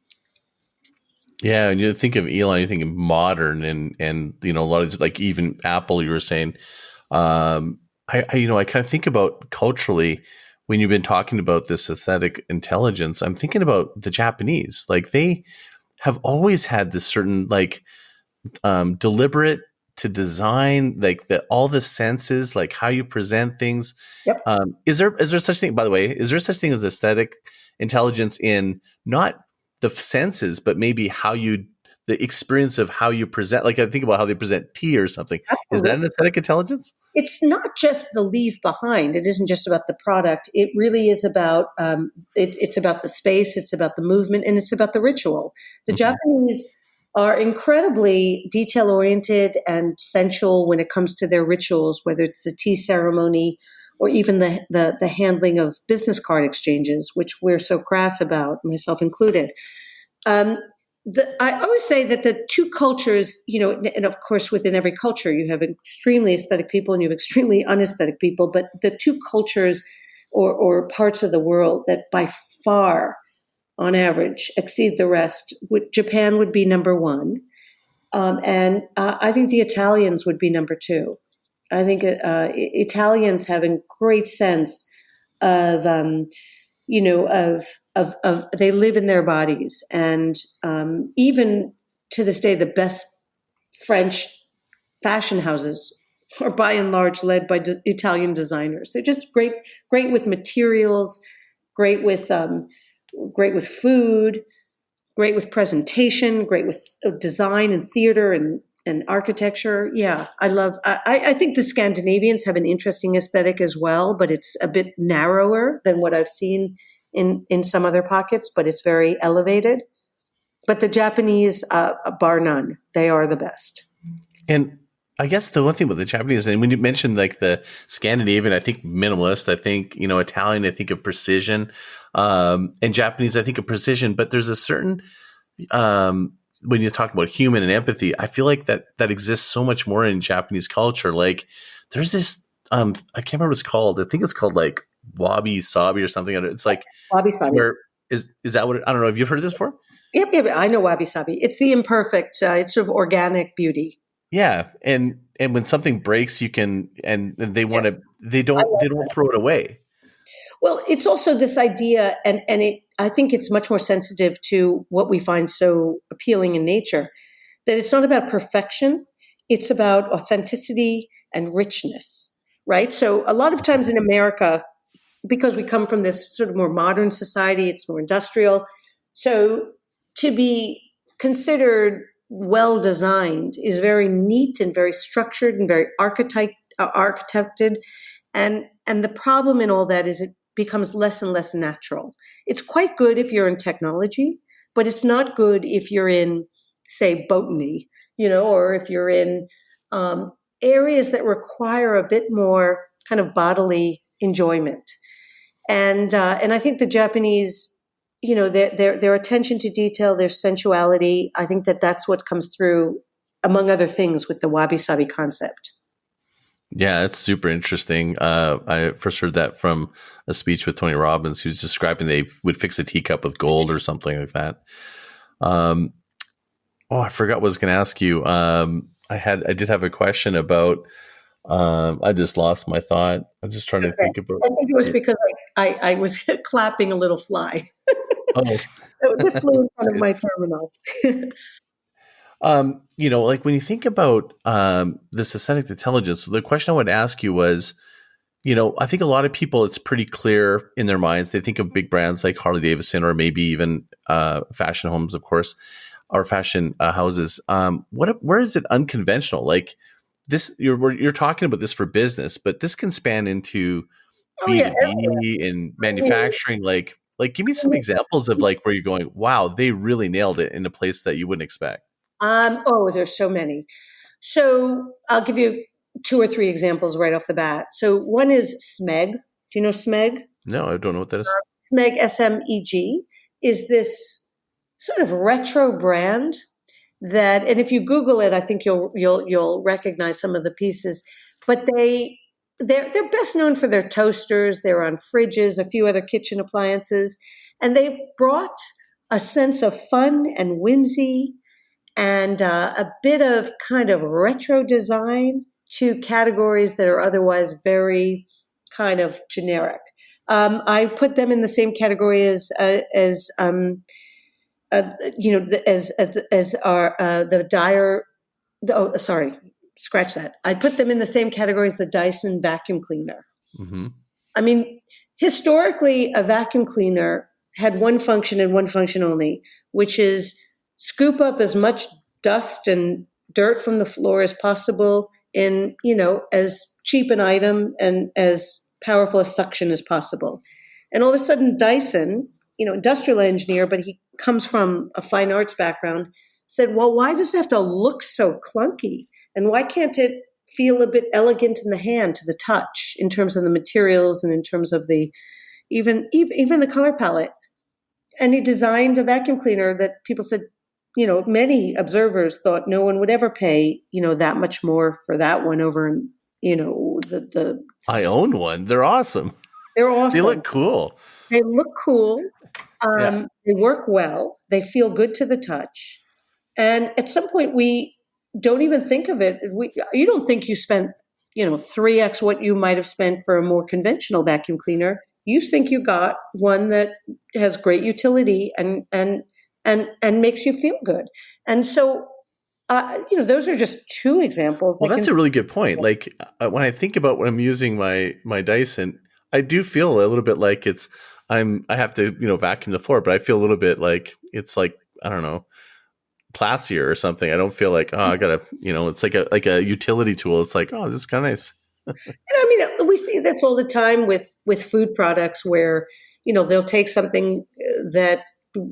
Speaker 2: Yeah, and you think of Elon, you think of modern, and a lot of like even Apple. You were saying, I kind of think about culturally when you've been talking about this aesthetic intelligence. I'm thinking about the Japanese. Like they have always had this certain like deliberate to design, like all the senses, like how you present things.
Speaker 1: Yep.
Speaker 2: Is there such thing? By the way, is there such thing as aesthetic intelligence in not the senses, but maybe the experience of how you present? Like I think about how they present tea or something. Is that
Speaker 1: Absolutely.
Speaker 2: an aesthetic intelligence?
Speaker 1: It's not just the leave behind. It isn't just about the product. It really is about it's about the space. It's about the movement, and it's about the ritual. The
Speaker 2: Mhm.
Speaker 1: Japanese are incredibly detail oriented and sensual when it comes to their rituals, whether it's the tea ceremony or even the handling of business card exchanges, which we're so crass about, myself included. Um, I always say that the two cultures, and of course within every culture you have extremely aesthetic people and you have extremely unesthetic people, but the two cultures or parts of the world that by far, on average, exceed the rest, Japan would be number one, and I think the Italians would be number two. I think Italians have a great sense of of they live in their bodies, and even to this day, the best French fashion houses are by and large led by Italian designers. They're just great with materials, great with great with food, great with presentation, great with design and theater and architecture. Yeah, I think the Scandinavians have an interesting aesthetic as well, but it's a bit narrower than what I've seen in some other pockets, but it's very elevated. But the Japanese, bar none, they are the best.
Speaker 2: And I guess the one thing with the Japanese, and when you mentioned like the Scandinavian, I think minimalist, I think, Italian, I think of precision, and Japanese, I think of precision, but there's a certain, when you talk about human and empathy, I feel like that exists so much more in Japanese culture. Like there's this, I can't remember what it's called. I think it's called like wabi sabi or something. It's like
Speaker 1: Wabi sabi.
Speaker 2: where is that what, I don't know. Have you heard of this before?
Speaker 1: Yep, I know wabi sabi. It's the imperfect, it's sort of organic beauty.
Speaker 2: Yeah, and when something breaks, you can, and they want to, they don't throw it away.
Speaker 1: Well, it's also this idea, I think it's much more sensitive to what we find so appealing in nature, that it's not about perfection, it's about authenticity and richness, right? So a lot of times in America, because we come from this sort of more modern society, it's more industrial. So to be considered well designed is very neat and very structured and very architected. And the problem in all that is it becomes less and less natural. It's quite good if you're in technology, but it's not good if you're in, say, botany, or if you're in areas that require a bit more kind of bodily enjoyment. And I think the Japanese, their attention to detail, their sensuality, I think that's what comes through, among other things, with the wabi sabi concept.
Speaker 2: Yeah, that's super interesting. I first heard that from a speech with Tony Robbins. He was describing they would fix a teacup with gold or something like that. I forgot what I was going to ask you. I did have a question about. I just lost my thought. I'm just trying to think about.
Speaker 1: I think it was because I was clapping a little fly.
Speaker 2: Oh,
Speaker 1: That flew in
Speaker 2: that's
Speaker 1: front of
Speaker 2: good.
Speaker 1: my terminal.
Speaker 2: Like when you think about this aesthetic intelligence, the question I would ask you was, I think a lot of people, it's pretty clear in their minds. They think of big brands like Harley Davidson or maybe even fashion homes, of course, or fashion houses. Where is it unconventional? Like this, you're talking about this for business, but this can span into
Speaker 1: Oh yeah,
Speaker 2: B2B and manufacturing. Like, give me some examples of like where you're going, wow, they really nailed it in a place that you wouldn't expect.
Speaker 1: there's so many. So I'll give you two or three examples right off the bat. So one is Smeg. Do you know Smeg?
Speaker 2: No, I don't know what that is.
Speaker 1: Smeg, SMEG, is this sort of retro brand that, and if you Google it, I think you'll recognize some of the pieces. But they're best known for their toasters. They're on fridges, a few other kitchen appliances, and they've brought a sense of fun and whimsy and a bit of kind of retro design to categories that are otherwise very kind of generic. I put them in the same category as our the Dyer. Oh, sorry, scratch that. I put them in the same category as the Dyson vacuum cleaner.
Speaker 2: Mm-hmm.
Speaker 1: I mean, historically, a vacuum cleaner had one function and one function only, which is scoop up as much dust and dirt from the floor as possible in, as cheap an item and as powerful a suction as possible. And all of a sudden, Dyson, industrial engineer, but he comes from a fine arts background, said, well, why does it have to look so clunky? And why can't it feel a bit elegant in the hand to the touch in terms of the materials and in terms of the even the color palette? And he designed a vacuum cleaner that people said, many observers thought no one would ever pay, that much more for that one over, the.
Speaker 2: I own one. They're awesome.
Speaker 1: They're awesome.
Speaker 2: They look cool.
Speaker 1: They look cool.
Speaker 2: Yeah.
Speaker 1: They work well. They feel good to the touch. And at some point, we don't even think of it. You don't think you spent, 3x what you might have spent for a more conventional vacuum cleaner. You think you got one that has great utility and makes you feel good. And so, those are just two examples.
Speaker 2: Well, that's a really good point. Like when I think about when I'm using my Dyson, I do feel a little bit like I have to, vacuum the floor, but I feel a little bit like it's like, I don't know, classier or something. I don't feel like, I gotta, it's like a utility tool. It's like, oh, this is kind of nice.
Speaker 1: And I mean, we see this all the time with food products where, they'll take something that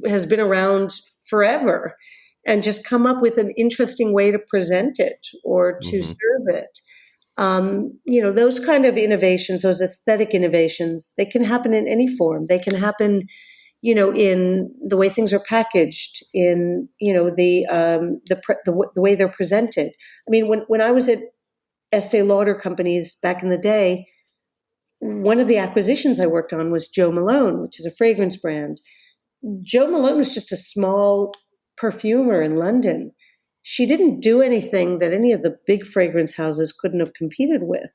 Speaker 1: has been around forever and just come up with an interesting way to present it or to serve it. Those kind of innovations, those aesthetic innovations, they can happen in any form. They can happen, in the way things are packaged, in the way they're presented. I mean, when I was at Estee Lauder companies back in the day, one of the acquisitions I worked on was Jo Malone, which is a fragrance brand. Jo Malone was just a small perfumer in London. She didn't do anything that any of the big fragrance houses couldn't have competed with.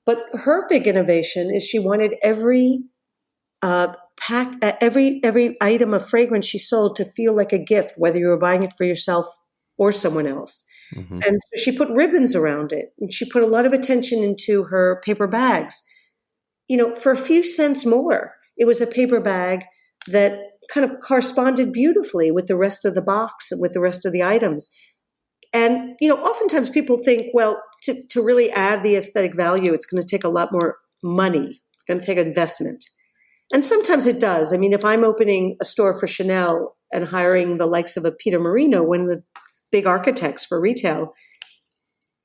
Speaker 1: But her big innovation is she wanted every every item of fragrance she sold to feel like a gift, whether you were buying it for yourself or someone else. Mm-hmm. And so she put ribbons around it, and she put a lot of attention into her paper bags. For a few cents more, it was a paper bag that kind of corresponded beautifully with the rest of the box and with the rest of the items. And, oftentimes people think, well, to really add the aesthetic value, it's going to take a lot more money. It's going to take investment. And sometimes it does. I mean, if I'm opening a store for Chanel and hiring the likes of a Peter Marino, one of the big architects for retail,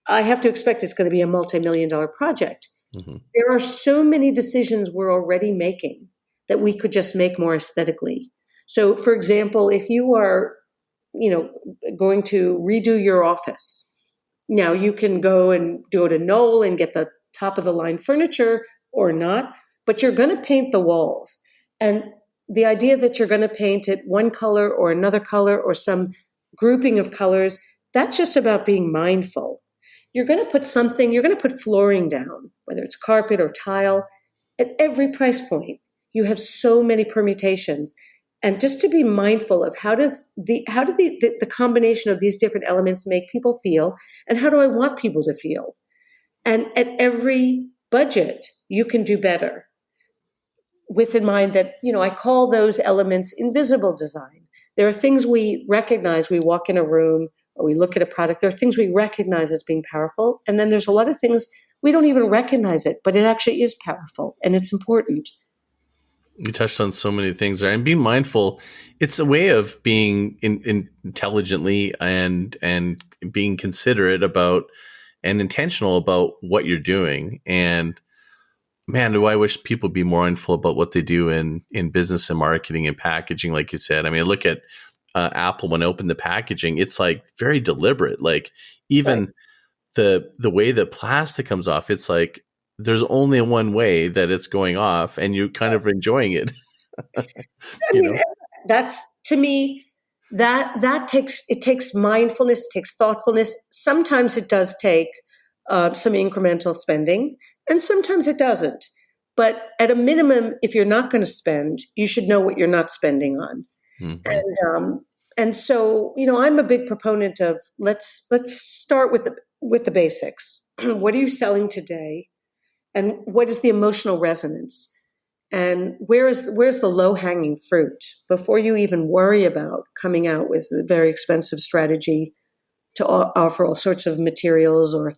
Speaker 1: I have to expect it's going to be a multi-million-dollar project. Mm-hmm. There are so many decisions we're already making that we could just make more aesthetically. So, for example, if you are, going to redo your office, now you can go to Knoll and get the top of the line furniture or not, but you're going to paint the walls. And the idea that you're going to paint it one color or another color or some grouping of colors, that's just about being mindful. You're going to put flooring down, whether it's carpet or tile, at every price point. You have so many permutations. And just to be mindful of how do the combination of these different elements make people feel, and how do I want people to feel? And at every budget, you can do better. With in mind that, I call those elements invisible design. There are things we recognize. We walk in a room or we look at a product. There are things we recognize as being powerful. And then there's a lot of things we don't even recognize it, but it actually is powerful and it's important.
Speaker 2: You touched on so many things there, and being mindful. It's a way of being intelligently and being considerate about and intentional about what you're doing. And man, do I wish people would be more mindful about what they do in business and marketing and packaging, like you said. I mean, look at Apple when I open the packaging; it's like very deliberate. Like even right. the way the plastic comes off, it's like there's only one way that it's going off, and you're kind of enjoying it.
Speaker 1: That's to me, that takes mindfulness, it takes thoughtfulness. Sometimes it does take some incremental spending, and sometimes it doesn't. But at a minimum, if you're not going to spend, you should know what you're not spending on.
Speaker 2: Mm-hmm.
Speaker 1: And so, I'm a big proponent of let's start with the basics. What are you selling today, and what is the emotional resonance? And where's the low hanging fruit before you even worry about coming out with a very expensive strategy to offer all sorts of materials or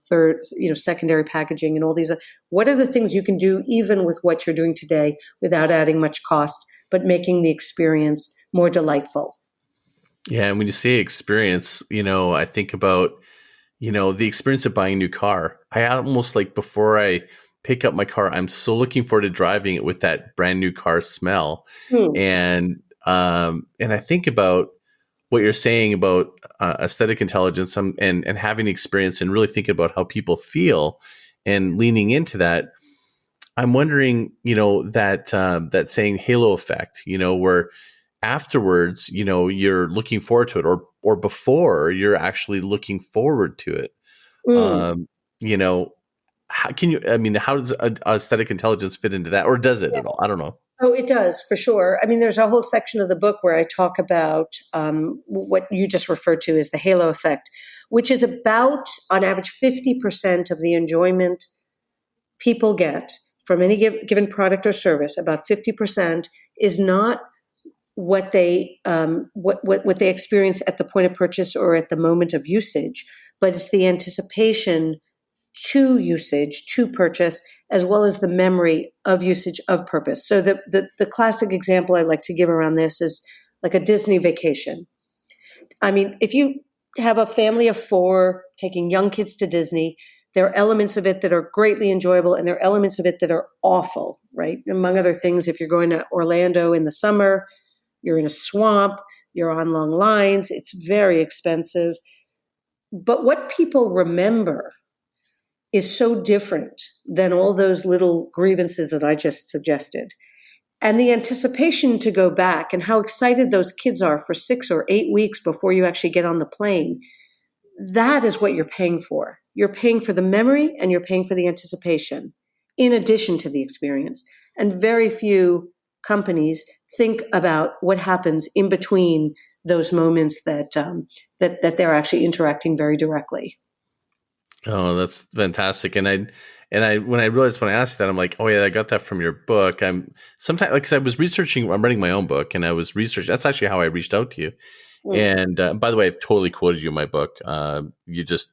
Speaker 1: secondary packaging and all these. What are the things you can do even with what you're doing today without adding much cost, but making the experience more delightful?
Speaker 2: Yeah. And when you say experience, I think about, the experience of buying a new car. I almost like before I pick up my car, I'm so looking forward to driving it with that brand new car smell. And I think about what you're saying about aesthetic intelligence and having experience and really thinking about how people feel and leaning into that. I'm wondering, that saying halo effect, where afterwards, you're looking forward to it, or before you're actually looking forward to it.
Speaker 1: Mm.
Speaker 2: Um, how does aesthetic intelligence fit into that, or does it at all? I don't know.
Speaker 1: Oh, it does, for sure. I mean, there's a whole section of the book where I talk about what you just referred to as the halo effect, which is about, on average, 50% of the enjoyment people get from any given product or service. About 50% is not what they what they experience at the point of purchase or at the moment of usage, but it's the anticipation to usage, to purchase, as well as the memory of usage of purpose. So the classic example I like to give around this is like a Disney vacation. I mean, if you have a family of four taking young kids to Disney, there are elements of it that are greatly enjoyable and there are elements of it that are awful, right? Among other things, if you're going to Orlando in the summer, you're in a swamp, you're on long lines, it's very expensive. But what people remember is so different than all those little grievances that I just suggested. And the anticipation to go back and how excited those kids are for 6 or 8 weeks before you actually get on the plane, that is what you're paying for. You're paying for the memory and you're paying for the anticipation in addition to the experience. And very few companies think about what happens in between those moments that they're actually interacting very directly.
Speaker 2: Oh, that's fantastic. And I when I realized when I asked that, I'm like, oh yeah, I got that from your book. I'm sometimes like, cause I was researching, I'm writing my own book and I was researching, that's actually how I reached out to you. And by the way, I've totally quoted you in my book. You just,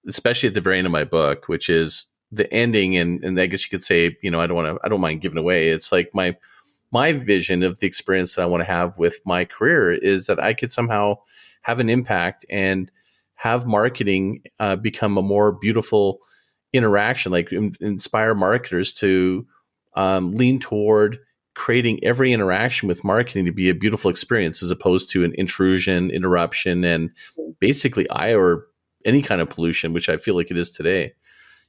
Speaker 2: especially at the very end of my book, which is the ending. And I guess you could say, I don't mind giving away. It's like my vision of the experience that I want to have with my career is that I could somehow have an impact and have marketing become a more beautiful interaction, like inspire marketers to lean toward creating every interaction with marketing to be a beautiful experience as opposed to an intrusion, interruption, and basically or any kind of pollution, which I feel like it is today.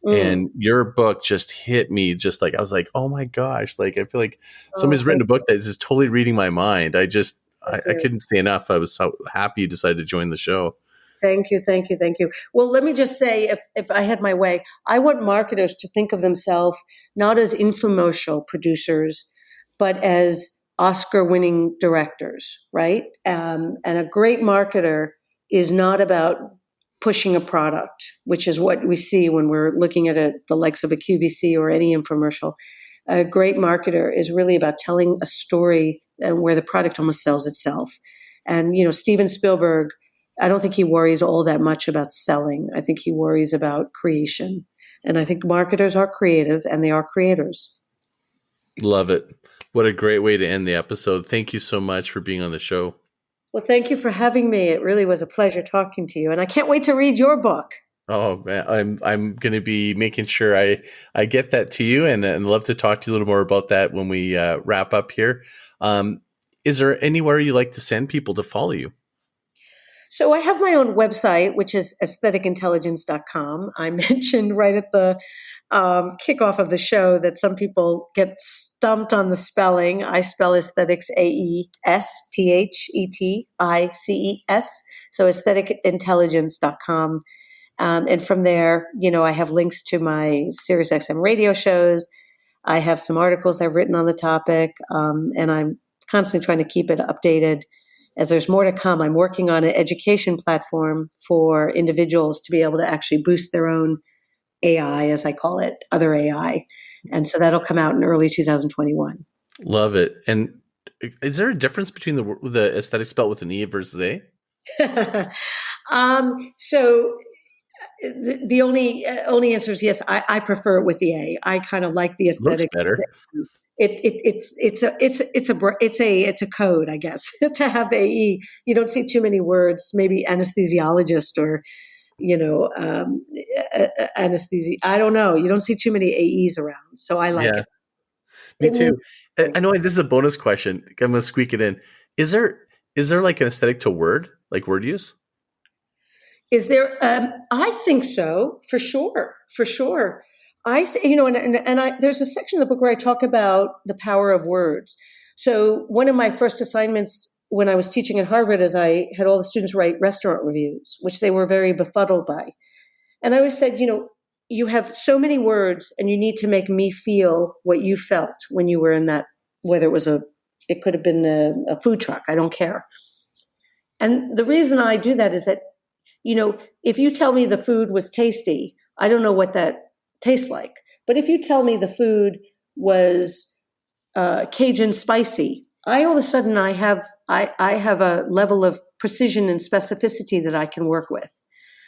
Speaker 2: And your book just hit me just like, I was like, oh my gosh, like I feel like somebody's written a book that is just totally reading my mind. I couldn't say enough. I was so happy you decided to join the show.
Speaker 1: Thank you, thank you, thank you. Well, let me just say, if I had my way, I want marketers to think of themselves not as infomercial producers, but as Oscar-winning directors, right? And a great marketer is not about pushing a product, which is what we see when we're looking at the likes of a QVC or any infomercial. A great marketer is really about telling a story and where the product almost sells itself. And, Steven Spielberg, I don't think he worries all that much about selling. I think he worries about creation. And I think marketers are creative and they are creators.
Speaker 2: Love it. What a great way to end the episode. Thank you so much for being on the show.
Speaker 1: Well, thank you for having me. It really was a pleasure talking to you. And I can't wait to read your book.
Speaker 2: Oh, man, I'm going to be making sure I get that to you and love to talk to you a little more about that when we wrap up here. Is there anywhere you like to send people to follow you?
Speaker 1: So I have my own website, which is aestheticintelligence.com. I mentioned right at the kickoff of the show that some people get stumped on the spelling. I spell aesthetics aesthetices. So aestheticintelligence.com. And from there, I have links to my SiriusXM radio shows. I have some articles I've written on the topic, and I'm constantly trying to keep it updated as there's more to come. I'm working on an education platform for individuals to be able to actually boost their own AI, as I call it, other AI. And so that'll come out in early 2021.
Speaker 2: Love it. And is there a difference between the aesthetic spelled with an E versus A?
Speaker 1: So the only answer is yes. I prefer it with the A. I kind of like the aesthetic.
Speaker 2: Looks better.
Speaker 1: It's a code, I guess, to have AE. You don't see too many words, maybe anesthesiologist or, anesthesia. I don't know. You don't see too many AEs around. So I like it.
Speaker 2: Me too. I know this is a bonus question. I'm going to squeak it in. Is there like an aesthetic to word, like word use?
Speaker 1: Is there? I think so, for sure. There's a section of the book where I talk about the power of words. So one of my first assignments when I was teaching at Harvard is I had all the students write restaurant reviews, which they were very befuddled by. And I always said, you have so many words and you need to make me feel what you felt when you were in that, whether it could have been a food truck, I don't care. And the reason I do that is that, if you tell me the food was tasty, I don't know what that tastes like. But if you tell me the food was Cajun spicy, all of a sudden I have a level of precision and specificity that I can work with.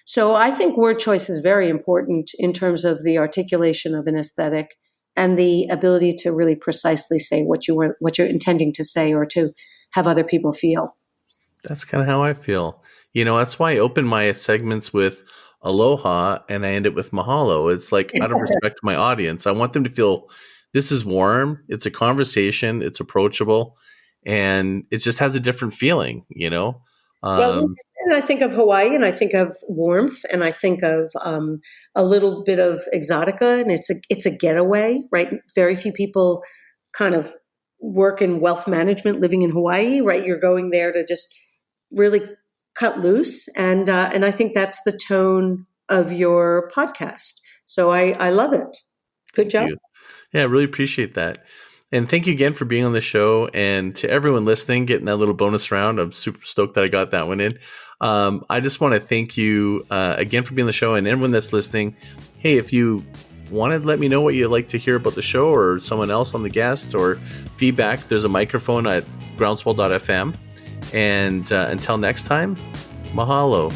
Speaker 1: So I think word choice is very important in terms of the articulation of an aesthetic and the ability to really precisely say what you're intending to say or to have other people feel.
Speaker 2: That's kind of how I feel. That's why I open my segments with aloha and I end it with mahalo. It's like out of respect to my audience. I want them to feel this is warm. It's a conversation. It's approachable. And it just has a different feeling,
Speaker 1: Well, and I think of Hawaii and I think of warmth and I think of a little bit of exotica, and it's a getaway, right? Very few people kind of work in wealth management living in Hawaii, right? You're going there to just really cut loose. And I think that's the tone of your podcast. So I love it. Good job.
Speaker 2: Thank you. Yeah, I really appreciate that. And thank you again for being on the show, and to everyone listening, getting that little bonus round. I'm super stoked that I got that one in. I just want to thank you again for being on the show, and everyone that's listening. Hey, if you want to let me know what you'd like to hear about the show or someone else on the guest or feedback, there's a microphone at groundswell.fm. And until next time, mahalo.